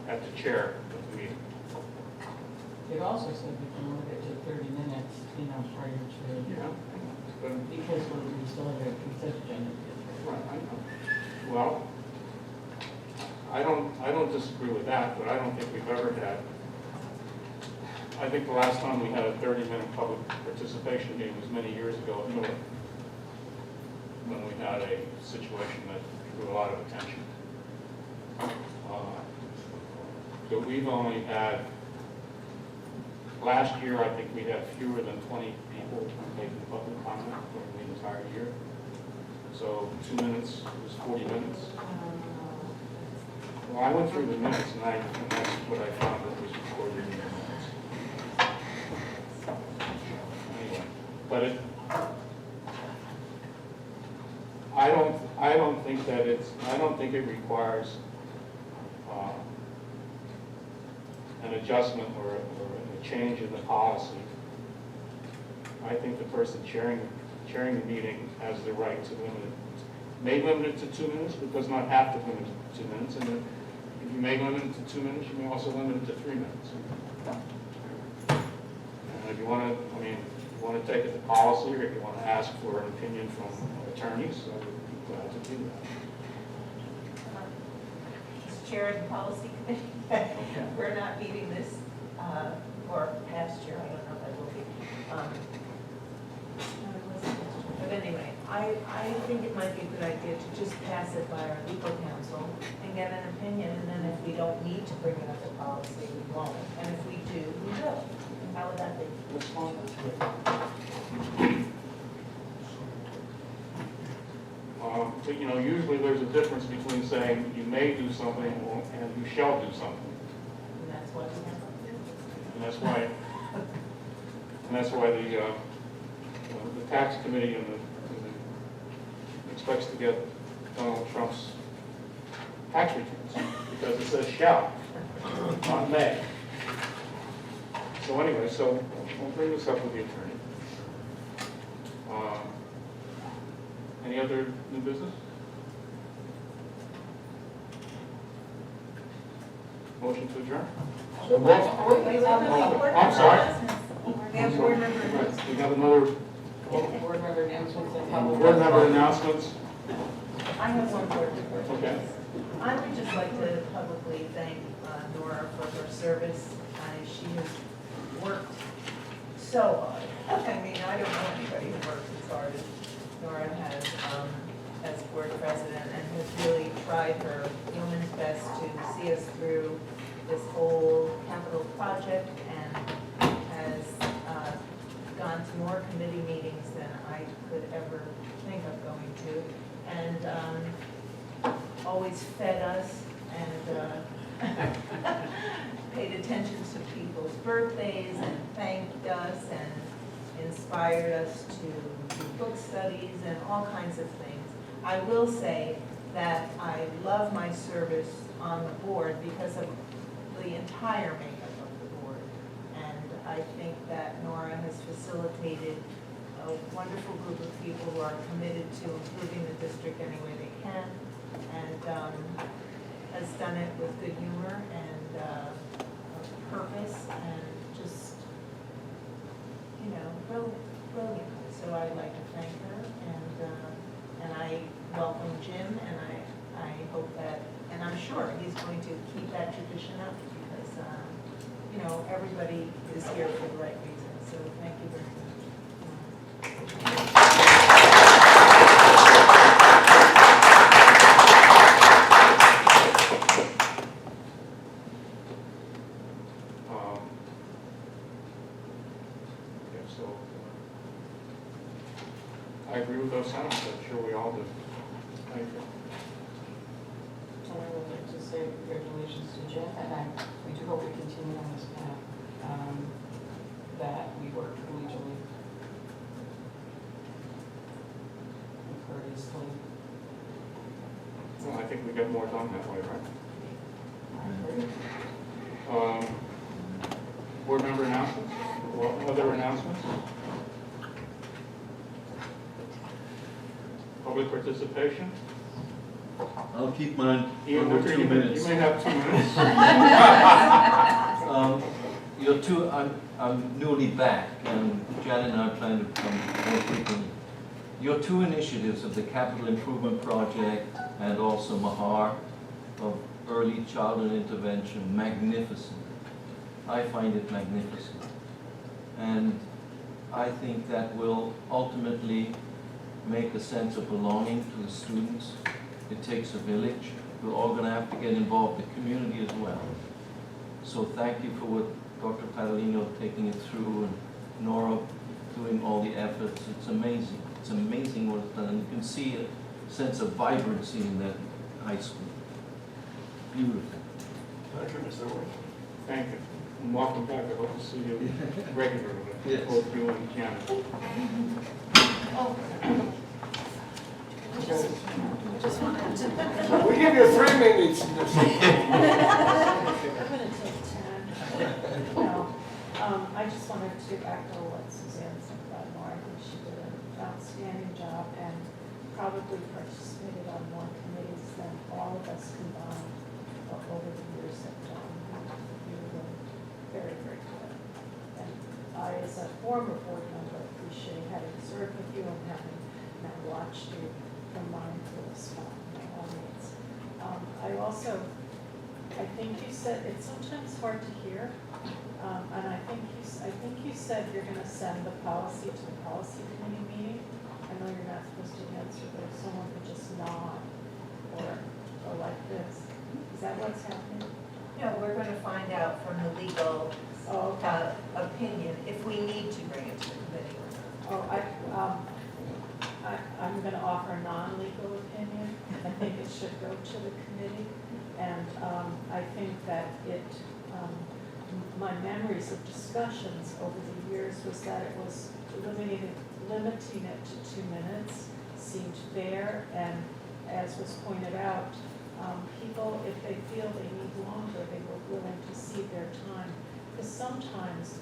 S9: at the chair of the meeting.
S16: It also said we can limit it to 30 minutes, prior to, because we still have a consent agenda.
S9: Right, I know. Well, I don't disagree with that, but I don't think we've ever had. I think the last time we had a 30-minute public participation meeting was many years ago at Miller, when we had a situation that drew a lot of attention. But we've only had, last year I think we had fewer than 20 people making public comment during the entire year. So 2 minutes was 40 minutes. Well, I went through the minutes and that's what I found that was recorded in the minutes. Anyway, but I don't think it requires an adjustment or a change in the policy. I think the person chairing the meeting has the right to limit it. May limit it to 2 minutes, but does not have to limit it to 2 minutes. And if you may limit it to 2 minutes, you may also limit it to 3 minutes. And if you want to, take it to policy, or if you want to ask for an opinion from attorneys, I would be glad to do that.
S13: As chair of the policy committee, we're not meeting this, or past year, I don't know if I will be. But anyway, I think it might be a good idea to just pass it by our legal counsel and get an opinion, and then if we don't need to bring it up in policy, we won't. And if we do, we will. How would that be?
S9: But usually there's a difference between saying you may do something and you shall do something.
S13: And that's what we have to do.
S9: And that's why the tax committee expects to get Donald Trump's tax returns because it says shall, not may. So anyway, we'll bring this up with the attorney. Any other new business? Motion to adjourn? I'm sorry.
S13: We have board member
S9: We have another
S16: Board member announcements and public.
S9: board member announcements.
S13: I have one more before.
S9: Okay.
S13: I would just like to publicly thank Nora for her service. She has worked so hard. I mean, I don't know anybody who works as hard as Nora has, as board president, and has really tried her human's best to see us through this whole capital project, and has gone to more committee meetings than I could ever think of going to, and always fed us and paid attention to people's birthdays and thanked us and inspired us to do book studies and all kinds of things. I will say that I love my service on the board because of the entire makeup of the board. And I think that Nora has facilitated a wonderful group of people who are committed to improving the district any way they can, and has done it with good humor and purpose, and just, brilliant. So I'd like to thank her, and I welcome Jim, and I hope that, and I'm sure he's going to keep that tradition up, because, everybody is here for the right reasons. So thank you very much.
S9: I agree with those sentiments. I'm sure we all do. Thank you.
S16: I would like to say congratulations to Jen, and we do hope we continue on this path, that we work collegially and courteously.
S9: Well, I think we get more done that way, right?
S16: I agree.
S9: Board member announcements? Or other announcements? Public participation?
S18: I'll keep mine
S9: Ian
S18: under
S9: Wicker,
S18: 2 minutes.
S9: You may have 2 minutes.
S18: I'm newly back, and Janet and I are trying to come more frequently. Your 2 initiatives of the Capital Improvement Project and also Mahar of early childhood intervention, magnificent. I find it magnificent. And I think that will ultimately make a sense of belonging to the students. It takes a village. We're all going to have to get involved, the community as well. So thank you for what Dr. Padalino taking it through, and Nora doing all the efforts. It's amazing. It's amazing what it's done. And you can see a sense of vibrancy in that high school. Beautiful.
S11: Thank you, Mr. Ward.
S9: Thank you. And welcome back. I hope to see you regularly,
S18: Yes.
S9: both you and Janet.
S1: Just wanted to.
S6: We give you 3 minutes.
S1: I'm gonna take 10. No, I just wanted to echo what Suzanne said about Nora. I think she did an outstanding job and probably participated on more committees than all of us combined over the years that you were very, very good. And I, as a former board member, appreciate having served with you and having now watched you from mindful spot by all means. I think you said, it's sometimes hard to hear, and I think you said you're gonna send the policy to the policy committee meeting. I know you're not supposed to answer, but if someone could just nod or like this. Is that what's happening?
S13: No, we're going to find out from the legal opinion if we need to bring it to the committee or not.
S1: I'm going to offer a non-legal opinion. I think it should go to the committee, and I think that my memories of discussions over the years was that it was limiting it to 2 minutes seemed fair, and as was pointed out, people, if they feel they need longer, they were willing to cede their time. Because sometimes,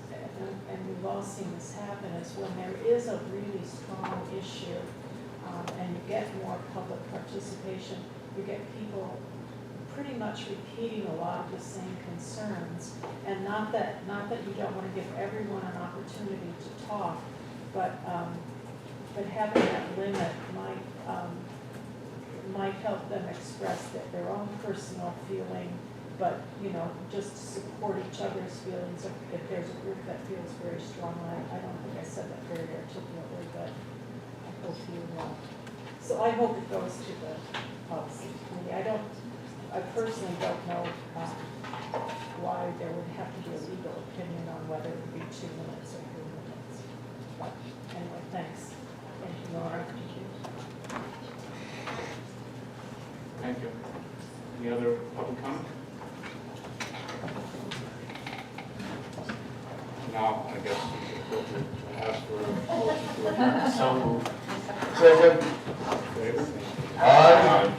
S1: and we've all seen this happen, is when there is a really strong issue and you get more public participation, you get people pretty much repeating a lot of the same concerns. And not that you don't want to give everyone an opportunity to talk, but having that limit might help them express their own personal feeling, but, you know, just support each other's feelings. If there's a group that feels very strongly, I don't think I said that very articulately, but I hope you will. So I hope it goes to the policy committee. I personally don't know why there would have to be a legal opinion on whether it would be 2 minutes or 3 minutes. But anyway, thanks. Thank you, Laura.
S9: Thank you. Any other public comment? Now, I guess it's appropriate to ask for a motion to adjourn.
S6: Second.
S9: Favor?
S6: Aye.